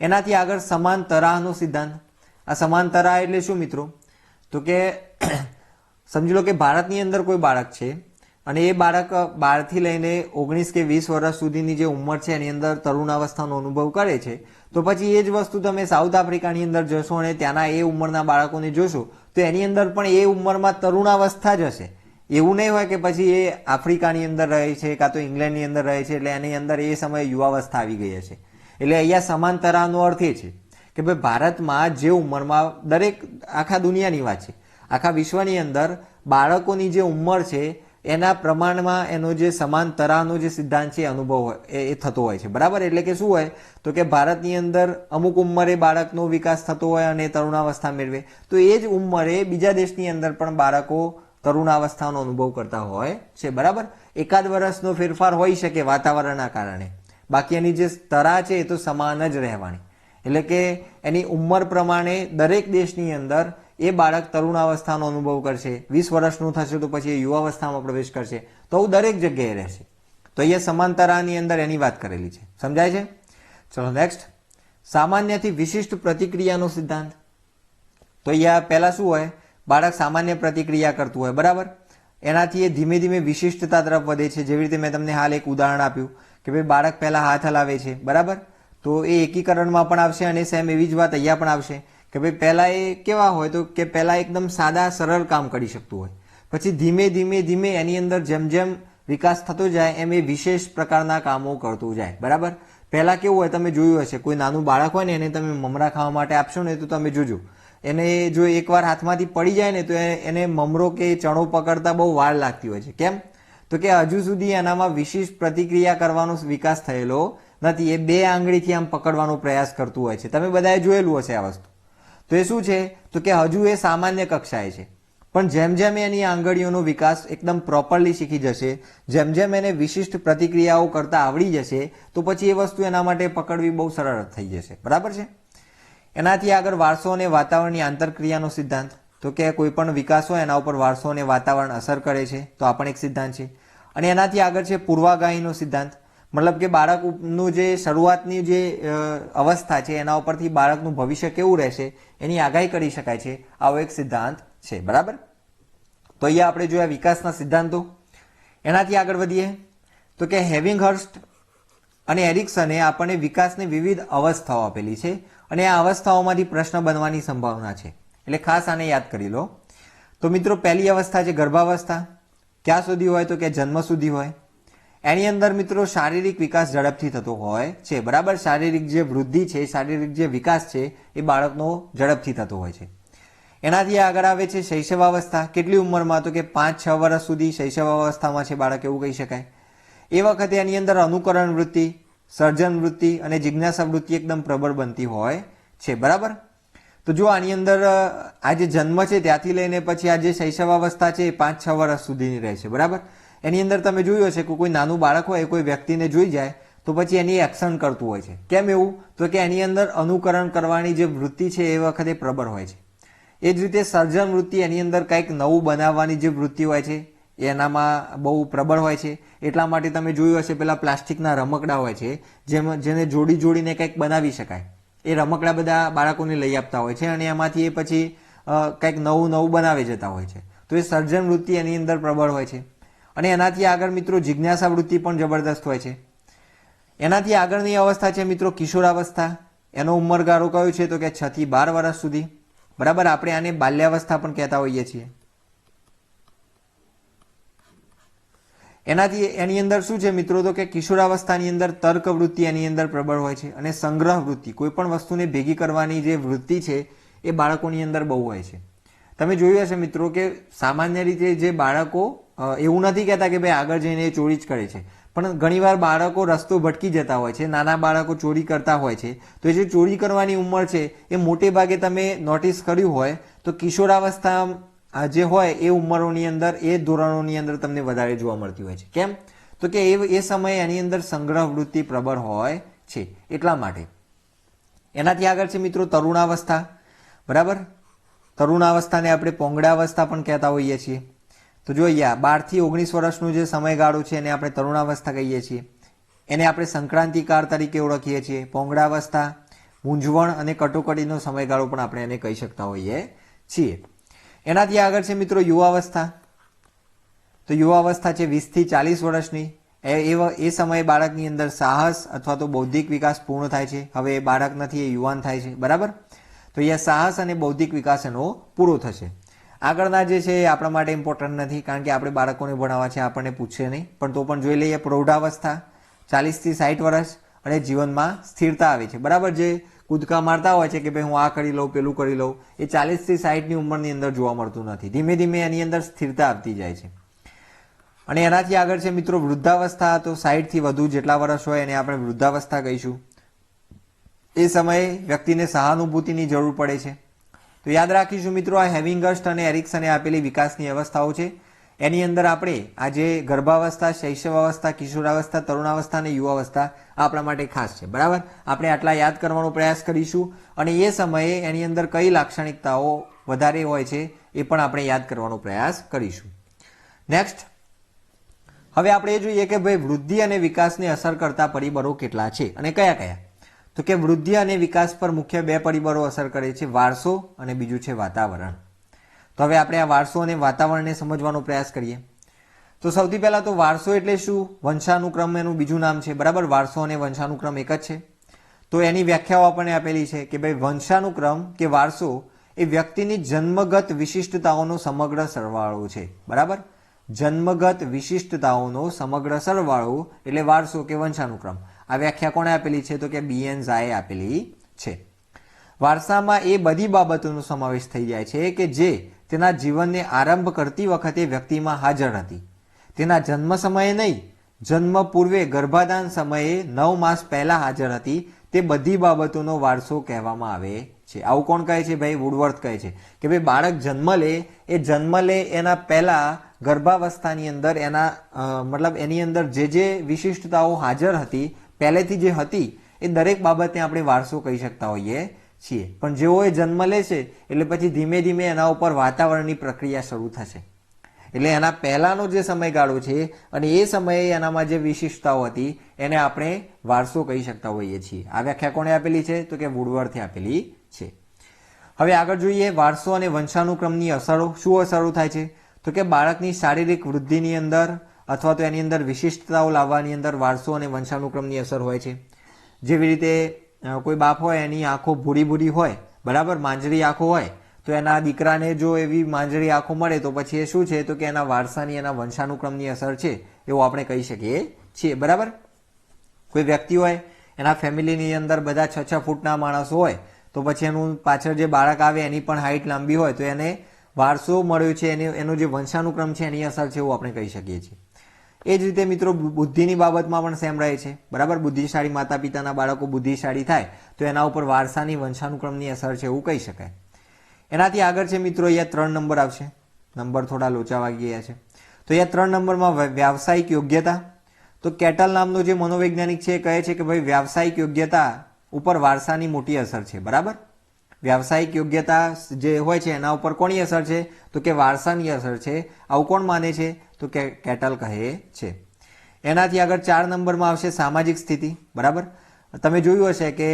એનાથી આગળ સમાન તરાહનો સિદ્ધાંત. આ સમાન તરાહ એટલે શું મિત્રો? તો કે સમજી લો કે ભારતની અંદર કોઈ બાળક છે અને એ બાળક 12 થી લઈને 19 કે 20 વર્ષ સુધીની જે ઉંમર છે એની અંદર તરુણાવસ્થાનો અનુભવ કરે છે. તો પછી એ જ વસ્તુ તમે સાઉથ આફ્રિકાની અંદર જશો અને ત્યાંના એ ઉંમરના બાળકોને જોશો તો એની અંદર પણ એ ઉંમરમાં તરુણાવસ્થા જ હશે. એવું નહીં હોય કે પછી એ આફ્રિકાની અંદર રહે છે કાં તો ઇંગ્લેન્ડની અંદર રહે છે એટલે એની અંદર એ સમયે યુવાવસ્થા આવી ગઈ હશે. એટલે અહીંયા સમાંતરાનો અર્થ એ છે કે ભાઈ ભારતમાં જે ઉંમરમાં દરેક આખા દુનિયાની વાત છે, આખા વિશ્વની અંદર બાળકોની જે ઉંમર છે એના પ્રમાણમાં એનો જે સમાન તરાહનો જે સિદ્ધાંત છે અનુભવ હોય એ થતો હોય છે. બરાબર, એટલે કે શું હોય તો કે ભારતની અંદર અમુક ઉંમરે બાળકનો વિકાસ થતો હોય અને તરુણાવસ્થા મેળવે તો એ જ ઉંમરે બીજા દેશની અંદર પણ બાળકો તરુણાવસ્થાનો અનુભવ કરતા હોય છે. બરાબર, એકાદ વર્ષનો ફેરફાર હોઈ શકે વાતાવરણના કારણે, બાકી એની જે તરાહ છે એ તો સમાન જ રહેવાની. એટલે કે એની ઉંમર પ્રમાણે દરેક દેશની અંદર એ બાળક તરુણાવસ્થાનો અનુભવ કરશે. 20 વર્ષનું થશે તો પછી એ યુવાવસ્થામાં પ્રવેશ કરશે. તો દરેક જગ્યાએ રહેશે. તો અહીંયા સમાંતરાની અંદર એની વાત કરેલી છે. સમજાય છે? ચલો નેક્સ્ટ, સામાન્યથી વિશિષ્ટ પ્રતિક્રિયાનો સિદ્ધાંત. તો અહીંયા પહેલા શું હોય? બાળક સામાન્ય પ્રતિક્રિયા કરતું હોય. બરાબર, એનાથી એ ધીમે ધીમે વિશિષ્ટતા તરફ વધે છે. જેવી રીતે મેં તમને હાલ એક ઉદાહરણ આપ્યું કે ભાઈ બાળક પહેલા હાથ હલાવે છે. બરાબર, તો એ એકીકરણમાં પણ આવશે અને સેમ એવી જ વાત અહીંયા પણ આવશે કે ભાઈ પહેલા એ કેવા હોય તો કે પહેલા એકદમ સાદા સરળ કામ કરી શકતું હોય, પછી ધીમે ધીમે ધીમે એની અંદર જેમ જેમ વિકાસ થતો જાય એમ એ વિશેષ પ્રકારના કામો કરતું જાય. બરાબર, પહેલા કેવું હોય તમે જોયું હશે, કોઈ નાનું બાળક હોય ને એને તમે મમરા ખાવા માટે આપશો ને તો તમે જોજો એને જો એકવાર હાથમાંથી પડી જાય ને તો એને મમરો કે ચણો પકડતા બહુ વાર લાગતી હોય છે. કેમ? તો કે હજુ સુધી એનામાં વિશિષ્ટ પ્રતિક્રિયા કરવાનો વિકાસ થયેલો નથી. એ 2 આંગળીથી આમ પકડવાનો પ્રયાસ કરતું હોય છે. તમે બધાએ જોયેલું હશે આ વસ્તુ. તો એ શું છે તો કે હજુ એ સામાન્ય કક્ષાએ છે, પણ જેમ જેમ એની આંગળીઓનો વિકાસ એકદમ પ્રોપરલી શીખી જશે, જેમ જેમ એને વિશિષ્ટ પ્રતિક્રિયાઓ કરતા આવડી જશે તો પછી એ વસ્તુ એના માટે પકડવી બહુ સરળ થઈ જશે. બરાબર છે? એનાથી આગળ વારસો અને વાતાવરણની આંતરક્રિયાનો સિદ્ધાંત. તો કે કોઈ પણ વિકાસ હોય એના ઉપર વારસો અને વાતાવરણ અસર કરે છે, તો આ પણ એક સિદ્ધાંત છે. અને એનાથી આગળ છે પૂર્વાગાહીનો સિદ્ધાંત. મતલબ કે બાળકનું જે શરૂઆતની જે અવસ્થા છે એના ઉપરથી બાળકનું ભવિષ્ય કેવું રહેશે એની આગાહી કરી શકાય છે. આવો એક સિદ્ધાંત છે. બરાબર, તો અહીંયા આપણે જોયા વિકાસના સિદ્ધાંતો. એનાથી આગળ વધીએ તો કે હેવિંગહર્સ્ટ અને એરિક્સને આપણને વિકાસની વિવિધ અવસ્થાઓ આપેલી છે અને આ અવસ્થાઓમાંથી પ્રશ્ન બનવાની સંભાવના છે. એટલે ખાસ આને યાદ કરી લો. તો મિત્રો પહેલી અવસ્થા છે ગર્ભાવસ્થા. ક્યાં સુધી હોય તો કે જન્મ સુધી હોય. એની અંદર મિત્રો શારીરિક વિકાસ ઝડપથી થતો હોય છે, બરાબર. શારીરિક જે વૃદ્ધિ છે, શારીરિક જે વિકાસ છે એ બાળકનો ઝડપથી થતો હોય છે. એનાથી આગળ આવે છે શૈશવાવસ્થા. કેટલી ઉંમરમાં તો કે 5-6 વર્ષ સુધી શૈશવાવસ્થામાં છે બાળક, એવું કહી શકાય. એ વખતે એની અંદર અનુકરણ વૃત્તિ, સર્જન વૃત્તિ અને જિજ્ઞાસા વૃત્તિ એકદમ પ્રબળ બનતી હોય છે, બરાબર. તો જો આની અંદર આ જે જન્મ છે ત્યાંથી લઈને પછી આ જે શૈશવાવસ્થા છે એ 5-6 વર્ષ સુધીની રહે છે, બરાબર. એની અંદર તમે જોયું હશે કે કોઈ નાનું બાળક હોય કોઈ વ્યક્તિને જોઈ જાય તો પછી એની એક્શન કરતું હોય છે. કેમ એવું? તો કે એની અંદર અનુકરણ કરવાની જે વૃત્તિ છે એ વખતે પ્રબળ હોય છે. એ જ રીતે સર્જન વૃત્તિ, એની અંદર કંઈક નવું બનાવવાની જે વૃત્તિ હોય છે એનામાં બહુ પ્રબળ હોય છે. એટલા માટે તમે જોયું હશે પેલા પ્લાસ્ટિકના રમકડા હોય છે જેને જોડી જોડીને કંઈક બનાવી શકાય. એ રમકડા બધા બાળકોને લઈ આપતા હોય છે અને એમાંથી એ પછી કંઈક નવું નવું બનાવી જતા હોય છે. તો એ સર્જન વૃત્તિ એની અંદર પ્રબળ હોય છે. અને એનાથી આગળ મિત્રો જિજ્ઞાસા વૃત્તિ પણ જબરદસ્ત હોય છે. એનાથી આગળની અવસ્થા છે મિત્રો કિશોરાવસ્થા. એનો ઉંમરગાળો કયો છે તો કે 6 થી 12 વર્ષ સુધી, બરાબર. આપણે આને બાલ્યાવસ્થા પણ કહેતા હોઈએ છીએ. એની અંદર શું છે મિત્રો તો કે કિશોરાવસ્થાની અંદર તર્ક વૃત્તિ એની અંદર પ્રબળ હોય છે અને સંગ્રહ વૃત્તિ, કોઈ પણ વસ્તુને ભેગી કરવાની જે વૃત્તિ છે એ બાળકોની અંદર બહુ હોય છે. તમે જોયું હશે મિત્રો કે સામાન્ય રીતે જે બાળકો, એવું નથી કહેતા કે ભાઈ આગળ જઈને એ ચોરી જ કરે છે, પણ ઘણીવાર બાળકો રસ્તો ભટકી જતા હોય છે, નાના બાળકો ચોરી કરતા હોય છે. તો એ જે ચોરી કરવાની ઉંમર છે એ મોટે ભાગે તમે નોટિસ કર્યું હોય તો કિશોરાવસ્થા જે હોય એ ઉંમરોની અંદર, એ ધોરણોની અંદર તમને વધારે જોવા મળતી હોય છે. કેમ? તો કે એ સમયે એની અંદર સંગ્રહ વૃત્તિ પ્રબળ હોય છે, એટલા માટે. એનાથી આગળ છે મિત્રો તરુણાવસ્થા, બરાબર. તરુણાવસ્થાને આપણે પોંગડાવસ્થા પણ કહેતા હોઈએ છીએ. તો જો અહીંયા 12 થી 19 વર્ષનો જે સમયગાળો છે એને આપણે તરુણાવસ્થા કહીએ છીએ. એને આપણે સંક્રાંતિકાળ તરીકે ઓળખીએ છીએ. પોંગડાવસ્થા, મૂંઝવણ અને કટોકટીનો સમયગાળો પણ આપણે એને કહી શકતા હોઈએ છીએ. એનાથી આગળ છે મિત્રો યુવાવસ્થા. તો યુવાવસ્થા છે 20 થી 40 વર્ષની. એ સમયે બાળકની અંદર સાહસ અથવા તો બૌદ્ધિક વિકાસ પૂર્ણ થાય છે. હવે એ બાળક નથી, એ યુવાન થાય છે, બરાબર. તો અહીંયા સાહસ અને બૌદ્ધિક વિકાસ એનો પૂરો થશે. આગળના જે છે એ આપણા માટે ઇમ્પોર્ટન્ટ નથી, કારણ કે આપણે બાળકોને ભણાવવા છે, આપણને પૂછશે નહીં, પણ તો પણ જોઈ લઈએ. પ્રૌઢાવસ્થા 40 થી 60 વર્ષ અને જીવનમાં સ્થિરતા આવે છે, બરાબર. જે કૂદકા મારતા હોય છે કે ભાઈ હું આ કરી લઉં, પેલું કરી લઉં, એ 40 થી 60ની ઉંમરની અંદર જોવા મળતું નથી. ધીમે ધીમે એની અંદર સ્થિરતા આવતી જાય છે. અને એનાથી આગળ છે મિત્રો વૃદ્ધાવસ્થા. તો 60 થી વધુ જેટલા વર્ષ હોય એને આપણે વૃદ્ધાવસ્થા કહીશું. એ સમયે વ્યક્તિને સહાનુભૂતિની જરૂર પડે છે. તો યાદ રાખીશું મિત્રો, આ હેવિંગર્સ્ટ અને એરિક્સને આપેલી વિકાસની અવસ્થાઓ છે. એની અંદર આપણે આ જે ગર્ભાવસ્થા, શૈશવાવસ્થા, કિશોરાવસ્થા, તરુણાવસ્થા અને યુવાવસ્થા આપણા માટે ખાસ છે, બરાબર. આપણે આટલા યાદ કરવાનો પ્રયાસ કરીશું અને એ સમયે એની અંદર કઈ લાક્ષણિકતાઓ વધારે હોય છે એ પણ આપણે યાદ કરવાનો પ્રયાસ કરીશું. નેક્સ્ટ, હવે આપણે એ જોઈએ કે ભાઈ વૃદ્ધિ અને વિકાસને અસર કરતા પરિબળો કેટલા છે અને કયા કયા. તો કે વૃદ્ધિ અને વિકાસ પર મુખ્ય 2 પરિબળો અસર કરે છે, વારસો અને બીજું છે વાતાવરણ. તો હવે આપણે આ વારસો અને વાતાવરણને સમજવાનો પ્રયાસ કરીએ. તો સૌથી પહેલા તો વારસો એટલે શું? વંશાનુક્રમ એનું બીજું નામ છે, બરાબર. વારસો અને વંશાનુક્રમ એક જ છે. તો એની વ્યાખ્યાઓ આપણને આપેલી છે કે ભાઈ વંશાનુક્રમ કે વારસો એ વ્યક્તિની જન્મગત વિશિષ્ટતાઓનો સમગ્ર સરવાળો છે, બરાબર. જન્મગત વિશિષ્ટતાઓનો સમગ્ર સરવાળો એટલે વારસો કે વંશાનુક્રમ. આ વ્યાખ્યા કોણે આપેલી છે તો કે BN ઝાએ આપેલી છે. વારસામાં એ બધી બાબતોનો સમાવેશ થઈ જાય છે કે જે તેના જીવનને આરંભ કરતી વખતે વ્યક્તિમાં હાજર હતી. તેના જન્મ સમયે નહીં, જન્મ પૂર્વે ગર્ભાધાન સમયે 9 માસ પહેલા હાજર હતી. તે બધી બાબતોનો વારસો કહેવામાં આવે છે. આવું કોણ કહે છે? ભાઈ વુડવર્થ કહે છે કે ભાઈ બાળક જન્મ લે એના પહેલા ગર્ભાવસ્થાની અંદર એના મતલબ એની અંદર જે વિશિષ્ટતાઓ હાજર હતી પહેલેથી જે હતી એ દરેક બાબતને આપણે વારસો કહી શકતા હોઈએ છીએ. પણ જેવો એ જન્મ લે છે એટલે પછી ધીમે ધીમે એના ઉપર વાતાવરણની પ્રક્રિયા શરૂ થશે. એટલે એના પહેલાનો જે સમયગાળો છે અને એ સમયે એનામાં જે વિશિષ્ટતાઓ હતી એને આપણે વારસો કહી શકતા હોઈએ છીએ. આ વ્યાખ્યા કોણે આપેલી છે તો કે વુડવર્થે આપેલી છે. હવે આગળ જોઈએ વારસો અને વંશાનુક્રમની અસરો. શું અસરો થાય છે તો કે બાળકની શારીરિક વૃદ્ધિની અંદર અથવા તો એની અંદર વિશિષ્ટતાઓ લાવવાની અંદર વારસો અને વંશાનુક્રમની અસર હોય છે. જેવી રીતે કોઈ બાપ હોય એની આંખો ભૂરી ભૂરી હોય, બરાબર, માંજરી આંખો હોય, તો એના દીકરાને જો એવી માંજરી આંખો મળે તો પછી એ શું છે તો કે એના વારસાની એના વંશાનુક્રમની અસર છે એવું આપણે કહી શકીએ છીએ. બરાબર. કોઈ વ્યક્તિ હોય એના ફેમિલીની અંદર બધા 6-6 ફૂટના માણસો હોય તો પછી એનું પાછળ જે બાળક આવે એની પણ હાઇટ લાંબી હોય તો એને વારસો મળ્યો છે, એનો જે વંશાનુક્રમ છે એની અસર છે એવું આપણે કહી શકીએ છીએ. એ જ રીતે મિત્રો બુદ્ધિની બાબતમાં પણ સેમ રહે છે. બરાબર. બુદ્ધિશાળી માતા પિતાના બાળકો બુદ્ધિશાળી થાય તો એના ઉપર વારસાની વંશાનુક્રમની અસર છે એવું કહી શકાય. એનાથી આગળ છે મિત્રો અહીંયા 3 નંબર આવશે. નંબર થોડા લોચા વાગી ગયા છે. તો અહીંયા 3 નંબરમાં વ્યાવસાયિક યોગ્યતા. તો કેટલ નામનો જે મનોવૈજ્ઞાનિક છે એ કહે છે કે ભાઈ વ્યાવસાયિક યોગ્યતા ઉપર વારસાની મોટી અસર છે. બરાબર. વ્યાવસાયિક યોગ્યતા જે હોય છે એના ઉપર કોની અસર છે તો કે વારસાની અસર છે. આવું કોણ માને છે તો કે કેટલ કહે છે. એનાથી આગળ 4 નંબરમાં આવશે સામાજિક સ્થિતિ. બરાબર. તમે જોયું હશે કે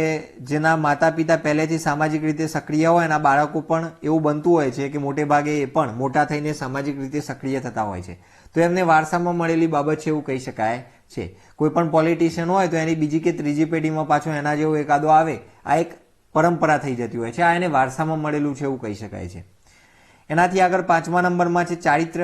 જેના માતા પિતા પહેલેથી સામાજિક રીતે સક્રિય હોય એના બાળકો પણ એવું બનતું હોય છે કે મોટે ભાગે એ પણ મોટા થઈને સામાજિક રીતે સક્રિય થતા હોય છે. તો એમને વારસામાં મળેલી બાબત છે એવું કહી શકાય છે. કોઈ પણ પોલિટિશિયન હોય તો એની બીજી કે ત્રીજી પેઢીમાં પાછો એના જેવો એકાદો આવે, આ એક પરંપરા થઈ જતી હોય છે. આ એને વારસામાં મળેલું છે એવું કહી શકાય છે. એનાથી આગળ 5મા નંબરમાં છે ચારિત્ર.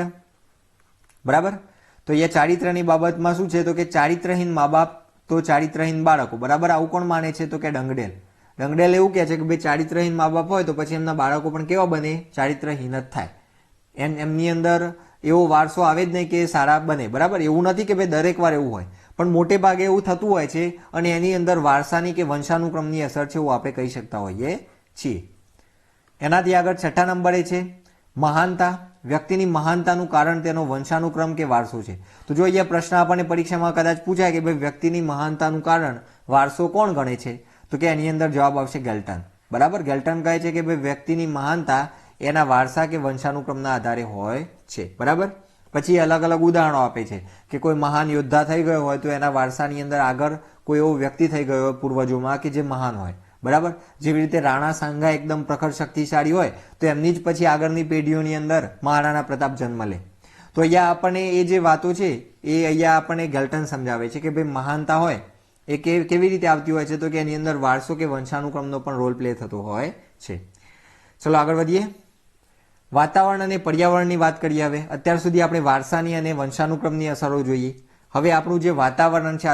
બરાબર. તો એ ચારિત્રની બાબતમાં શું છે તો કે ચારિત્રહીન મા બાપ તો ચારિત્રહીન બાળકો. બરાબર. આવું કોણ માને છે તો કે ડંગડેલ. ડંગડેલ એવું કહે છે કે ભાઈ ચારિત્રહીન મા બાપ હોય તો પછી એમના બાળકો પણ કેવા બને? ચારિત્રહીન જ થાય. એમની અંદર એવો વારસો આવે જ નહીં કે સારા બને. બરાબર. એવું નથી કે ભાઈ દરેક વાર એવું હોય, પણ મોટે ભાગે એવું થતું હોય છે અને એની અંદર વારસાની કે વંશાનુક્રમની અસર છે એવું આપણે કહી શકતા હોઈએ છીએ. એનાથી આગળ 6ઠા નંબરે છે મહાનતા. વ્યક્તિની મહાનતાનું કારણ તેનો વંશાનુક્રમ કે વારસો છે. તો જો અહીંયા પ્રશ્ન આપણને પરીક્ષામાં કદાચ પૂછાય કે ભાઈ વ્યક્તિની મહાનતાનું કારણ વારસો કોણ ગણે છે તો કે એની અંદર જવાબ આવશે ગેલ્ટન. બરાબર. ગેલ્ટન કહે છે કે ભાઈ વ્યક્તિની મહાનતા એના વારસા કે વંશાનુક્રમના આધારે હોય છે. બરાબર. પછી અલગ અલગ ઉદાહરણો આપે છે કે કોઈ મહાન યોદ્ધા થઈ ગયો હોય તો એના વારસાની અંદર આગળ કોઈ એવો વ્યક્તિ થઈ ગયો હોય પૂર્વજોમાં કે જે મહાન હોય. બરાબર. જેવી રીતે રાણા સાંઘા એકદમ પ્રખર શક્તિશાળી હોય તો એમની જ પછી આગળની પેઢીઓની અંદર મહારાણા પ્રતાપ જન્મ લે. તો અહીંયા આપણને એ જે વાતો છે એ અહીંયા આપણને ગેલ્ટન સમજાવે છે કે ભાઈ મહાનતા હોય એ કેવી રીતે આવતી હોય છે તો કે એની અંદર વારસો કે વંશાનુક્રમનો પણ રોલ પ્લે થતો હોય છે. ચલો આગળ વધીએ. વાતાવરણ અને પર્યાવરણની વાત કરીએ. હવે અત્યાર સુધી આપણે વારસાની અને વંશાનુક્રમની અસરો જોઈએ. હવે આપણું જે વાતાવરણ છે,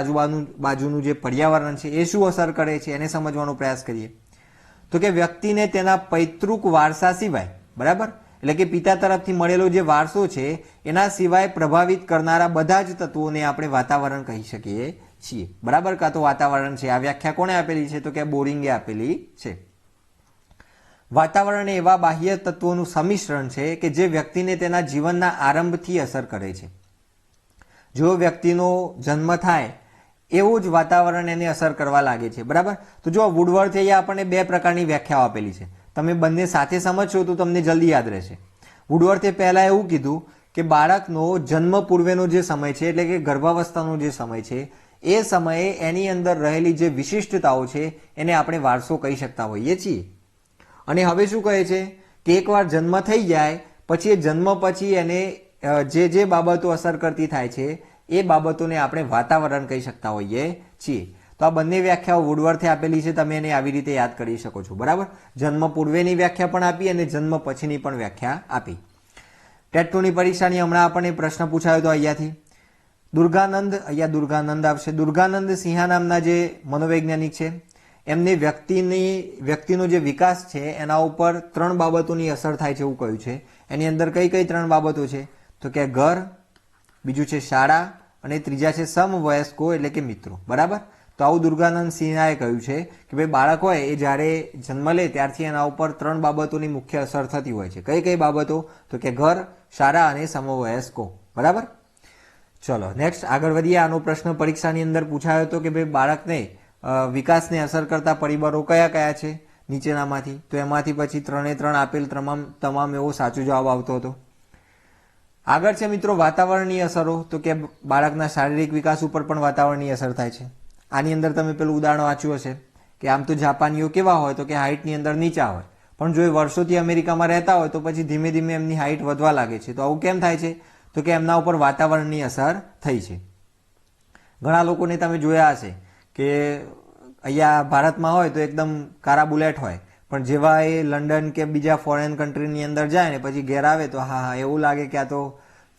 બાજુનું જે પર્યાવરણ છે એ શું અસર કરે છે એને સમજવાનો પ્રયાસ કરીએ. તો કે વ્યક્તિને તેના પૈતૃક વારસા સિવાય, બરાબર, એટલે કે પિતા તરફથી મળેલો જે વારસો છે એના સિવાય પ્રભાવિત કરનારા બધા જ તત્વોને આપણે વાતાવરણ કહી શકીએ છીએ. બરાબર. કાં તો વાતાવરણ છે. આ વ્યાખ્યા કોણે આપેલી છે તો કે બોરિંગે આપેલી છે. વાતાવરણ એવા બાહ્ય તત્વોનું સંમિશ્રણ છે કે જે વ્યક્તિને તેના જીવનના આરંભથી અસર કરે છે. જો વ્યક્તિનો જન્મ થાય એવું જ વાતાવરણ એને અસર કરવા લાગે છે. બરાબર. તો જો વુડવર્થે અહીંયા આપણને 2 પ્રકારની વ્યાખ્યાઓ આપેલી છે. તમે બંને સાથે સમજશો તો તમને જલ્દી યાદ રહેશે. વુડવર્થે પહેલા એવું કીધું કે બાળકનો જન્મ પૂર્વેનો જે સમય છે એટલે કે ગર્ભાવસ્થાનો જે સમય છે એ સમયે એની અંદર રહેલી જે વિશિષ્ટતાઓ છે એને આપણે વારસો કહી શકતા હોઈએ છીએ. અને હવે શું કહે છે કે એકવાર જન્મ થઈ જાય પછી એ જન્મ પછી એને જે બાબતો અસર કરતી થાય છે એ બાબતોને આપણે વાતાવરણ કહી શકતા હોઈએ છીએ. તો આ બંને વ્યાખ્યાઓ વુડવર્થે આપેલી છે. તમે એને આવી રીતે યાદ કરી શકો છો. બરાબર. જન્મ પૂર્વેની વ્યાખ્યા પણ આપી અને જન્મ પછીની પણ વ્યાખ્યા આપી. ટેટ 2ની પરીક્ષાની હમણાં આપણને પ્રશ્ન પૂછાયો હતો અહીંયાથી. અહીંયા દુર્ગાનંદ આવશે. દુર્ગાનંદ સિંહા નામના જે મનોવૈજ્ઞાનિક છે એમને વ્યક્તિનો જે વિકાસ છે એના ઉપર 3 બાબતોની અસર થાય છે એવું કહ્યું છે. એની અંદર કઈ 3 બાબતો છે તો કે ઘર, બીજું છે શાળા અને ત્રીજા છે સમવયસ્કો એટલે કે મિત્રો. બરાબર. તો આવું દુર્ગાનંદ સિંહાએ કહ્યું છે કે ભાઈ બાળક હોય એ જ્યારે જન્મ લે ત્યારથી એના ઉપર 3 બાબતોની મુખ્ય અસર થતી હોય છે. કઈ બાબતો તો કે ઘર, શાળા અને સમવયસ્કો. બરાબર. ચલો નેક્સ્ટ આગળ વધીએ. આનો પ્રશ્ન પરીક્ષાની અંદર પૂછાયો હતો કે ભાઈ બાળકને વિકાસને અસર કરતા પરિબળો કયા છે નીચેનામાંથી. તો એમાંથી પછી 3 આપેલ તમામ એવો સાચો જવાબ આવતો હતો. આગળ છે મિત્રો વાતાવરણની અસરો. તો કે બાળકના શારીરિક વિકાસ ઉપર પણ વાતાવરણની અસર થાય છે. આની અંદર તમે પેલું ઉદાહરણ વાંચ્યું હશે કે આમ તો જાપાનીઓ કેવા હોય તો કે હાઇટની અંદર નીચા હોય, પણ જો એ વર્ષોથી અમેરિકામાં રહેતા હોય તો પછી ધીમે ધીમે એમની હાઇટ વધવા લાગે છે. તો આવું કેમ થાય છે તો કે એમના ઉપર વાતાવરણની અસર થઈ છે. ઘણા લોકોને તમે જોયા હશે કે અહીંયા ભારતમાં હોય તો એકદમ કારા બુલેટ હોય, પણ જેવા એ લંડન કે બીજા ફોરેન કન્ટ્રીની અંદર જાય ને પછી ઘેર આવે તો હા એવું લાગે કે આ તો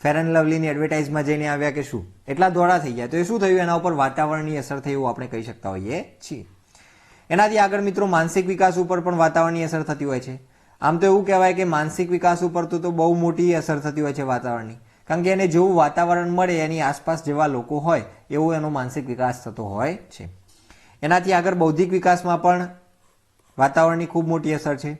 ફેર એન્ડ લવલીની એડવર્ટાઇઝમાં જઈને આવ્યા કે શું, એટલા દોડા થઈ ગયા. તો એ શું થયું, એના ઉપર વાતાવરણની અસર થઈ એવું આપણે કહી શકતા હોઈએ છીએ. એનાથી આગળ મિત્રો માનસિક વિકાસ ઉપર પણ વાતાવરણની અસર થતી હોય છે. આમ તો એવું કહેવાય કે માનસિક વિકાસ ઉપર તો બહુ મોટી અસર થતી હોય છે વાતાવરણની, કારણ કે એને જેવું વાતાવરણ મળે એની આસપાસ જેવા લોકો હોય એવો એનો માનસિક વિકાસ થતો હોય છે. એનાથી આગળ બૌદ્ધિક વિકાસમાં પણ વાતાવરણની ખૂબ મોટી અસર છે.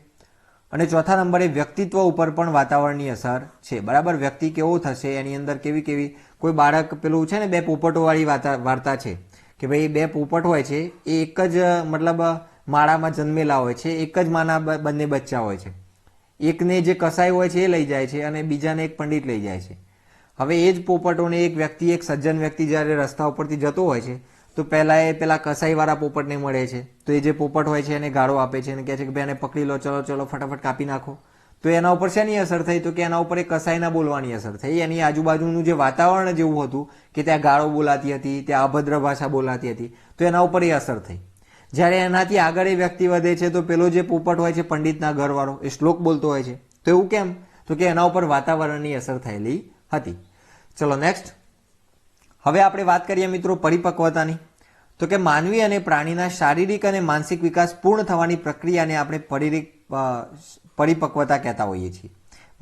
અને ચોથા નંબરે વ્યક્તિત્વ ઉપર પણ વાતાવરણની અસર છે. બરાબર, વ્યક્તિ કેવો થશે, એની અંદર કેવી કેવી, કોઈ બાળક પેલું છે ને 2 પોપટોવાળી વાર્તા છે કે ભાઈ 2 પોપટ હોય છે, એ એક જ મતલબ માળામાં જન્મેલા હોય છે, એક જ માના બંને બચ્ચા હોય છે. એકને જે કસાઈ હોય છે એ લઈ જાય છે અને બીજાને એક પંડિત લઈ જાય છે. હવે એ જ પોપટોને એક વ્યક્તિ, એક સજ્જન વ્યક્તિ જ્યારે રસ્તા ઉપરથી જતો હોય છે તો પહેલાં એ પેલા કસાઈવાળા પોપટને મળે છે. તો એ જે પોપટ હોય છે એને ગાળો આપે છે અને કહે છે કે ભાઈ એને પકડી લો, ચલો ચલો ફટાફટ કાપી નાખો. તો એના ઉપર શેની અસર થઈ, તો કે એના ઉપર એક કસાઈના બોલવાની અસર થઈ. એની આજુબાજુનું જે વાતાવરણ જેવું હતું કે ત્યાં ગાળો બોલાતી હતી, ત્યાં અભદ્ર ભાષા બોલાતી હતી, તો એના ઉપર એ અસર થઈ. જ્યારે એનાથી આગળ એ વ્યક્તિ વધે છે તો પેલો જે પોપટ હોય છે પંડિતના ઘરવાળો, એ શ્લોક બોલતો હોય છે. તો એવું કેમ, તો કે એના ઉપર વાતાવરણની અસર થયેલી હતી. ચલો નેક્સ્ટ. હવે આપણે વાત કરીએ મિત્રો પરિપક્વતાની. તો કે માનવી અને પ્રાણીના શારીરિક અને માનસિક વિકાસ પૂર્ણ થવાની પ્રક્રિયાને આપણે પરિપક્વતા કહેતા હોઈએ છીએ.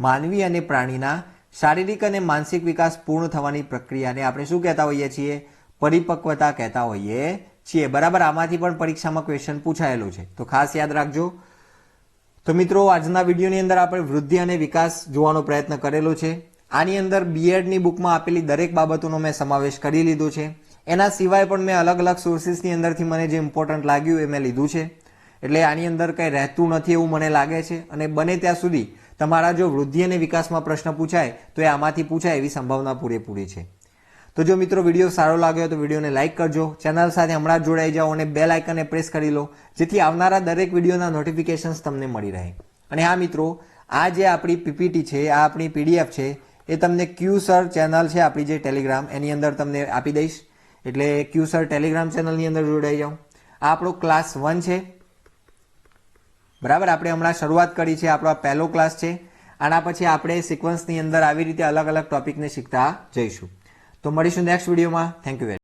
માનવી અને પ્રાણીના શારીરિક અને માનસિક વિકાસ પૂર્ણ થવાની પ્રક્રિયાને આપણે શું કહેતા હોઈએ છીએ, પરિપક્વતા કહેતા હોઈએ છીએ. બરાબર, આમાંથી પણ પરીક્ષામાં ક્વેશ્ચન પૂછાયેલું છે, તો ખાસ યાદ રાખજો. તો મિત્રો આજના વિડીયોની અંદર આપણે વૃદ્ધિ અને વિકાસ જોવાનો પ્રયત્ન કરેલો છે. આની અંદર બીએડની બુકમાં આપેલી દરેક બાબતોનો મેં સમાવેશ કરી લીધો છે. એના સિવાય પણ મેં અલગ અલગ સોર્સિસની અંદરથી મને જે ઇમ્પોર્ટન્ટ લાગ્યું એ મેં લીધું છે. એટલે આની અંદર કંઈ રહેતું નથી એવું મને લાગે છે. અને બને ત્યાં સુધી તમારા જો વૃદ્ધિ અને વિકાસમાં પ્રશ્ન પૂછાય તો એ આમાંથી પૂછાય એવી સંભાવના પૂરેપૂરી છે. તો જો મિત્રો વિડીયો સારો લાગ્યો તો વિડીયોને લાઇક કરજો, ચેનલ સાથે હમણાં જ જોડાઈ જાઓ અને બેલ આઇકનને પ્રેસ કરી લો, જેથી આવનારા દરેક વિડીયોના નોટિફિકેશન્સ તમને મળી રહે. અને હા મિત્રો, આ જે આપણી પીપીટી છે, આ આપણી પીડીએફ છે, એ તમને ક્યુસર ચેનલ છે આપણી જે ટેલિગ્રામ, એની અંદર તમને આપી દઈશ. એટલે ક્યુસર ટેલિગ્રામ ચેનલની અંદર જોડાઈ જાઓ. આ આપણો ક્લાસ 1 છે. બરાબર, આપણે હમણાં શરૂઆત કરી છે, આપણો પહેલો ક્લાસ છે. આના પછી આપણે સિક્વન્સની અંદર આવી રીતે અલગ અલગ ટોપિકને શીખતા જઈશું. તો મળીશું નેક્સ્ટ વિડીયોમાં. Thank you very much.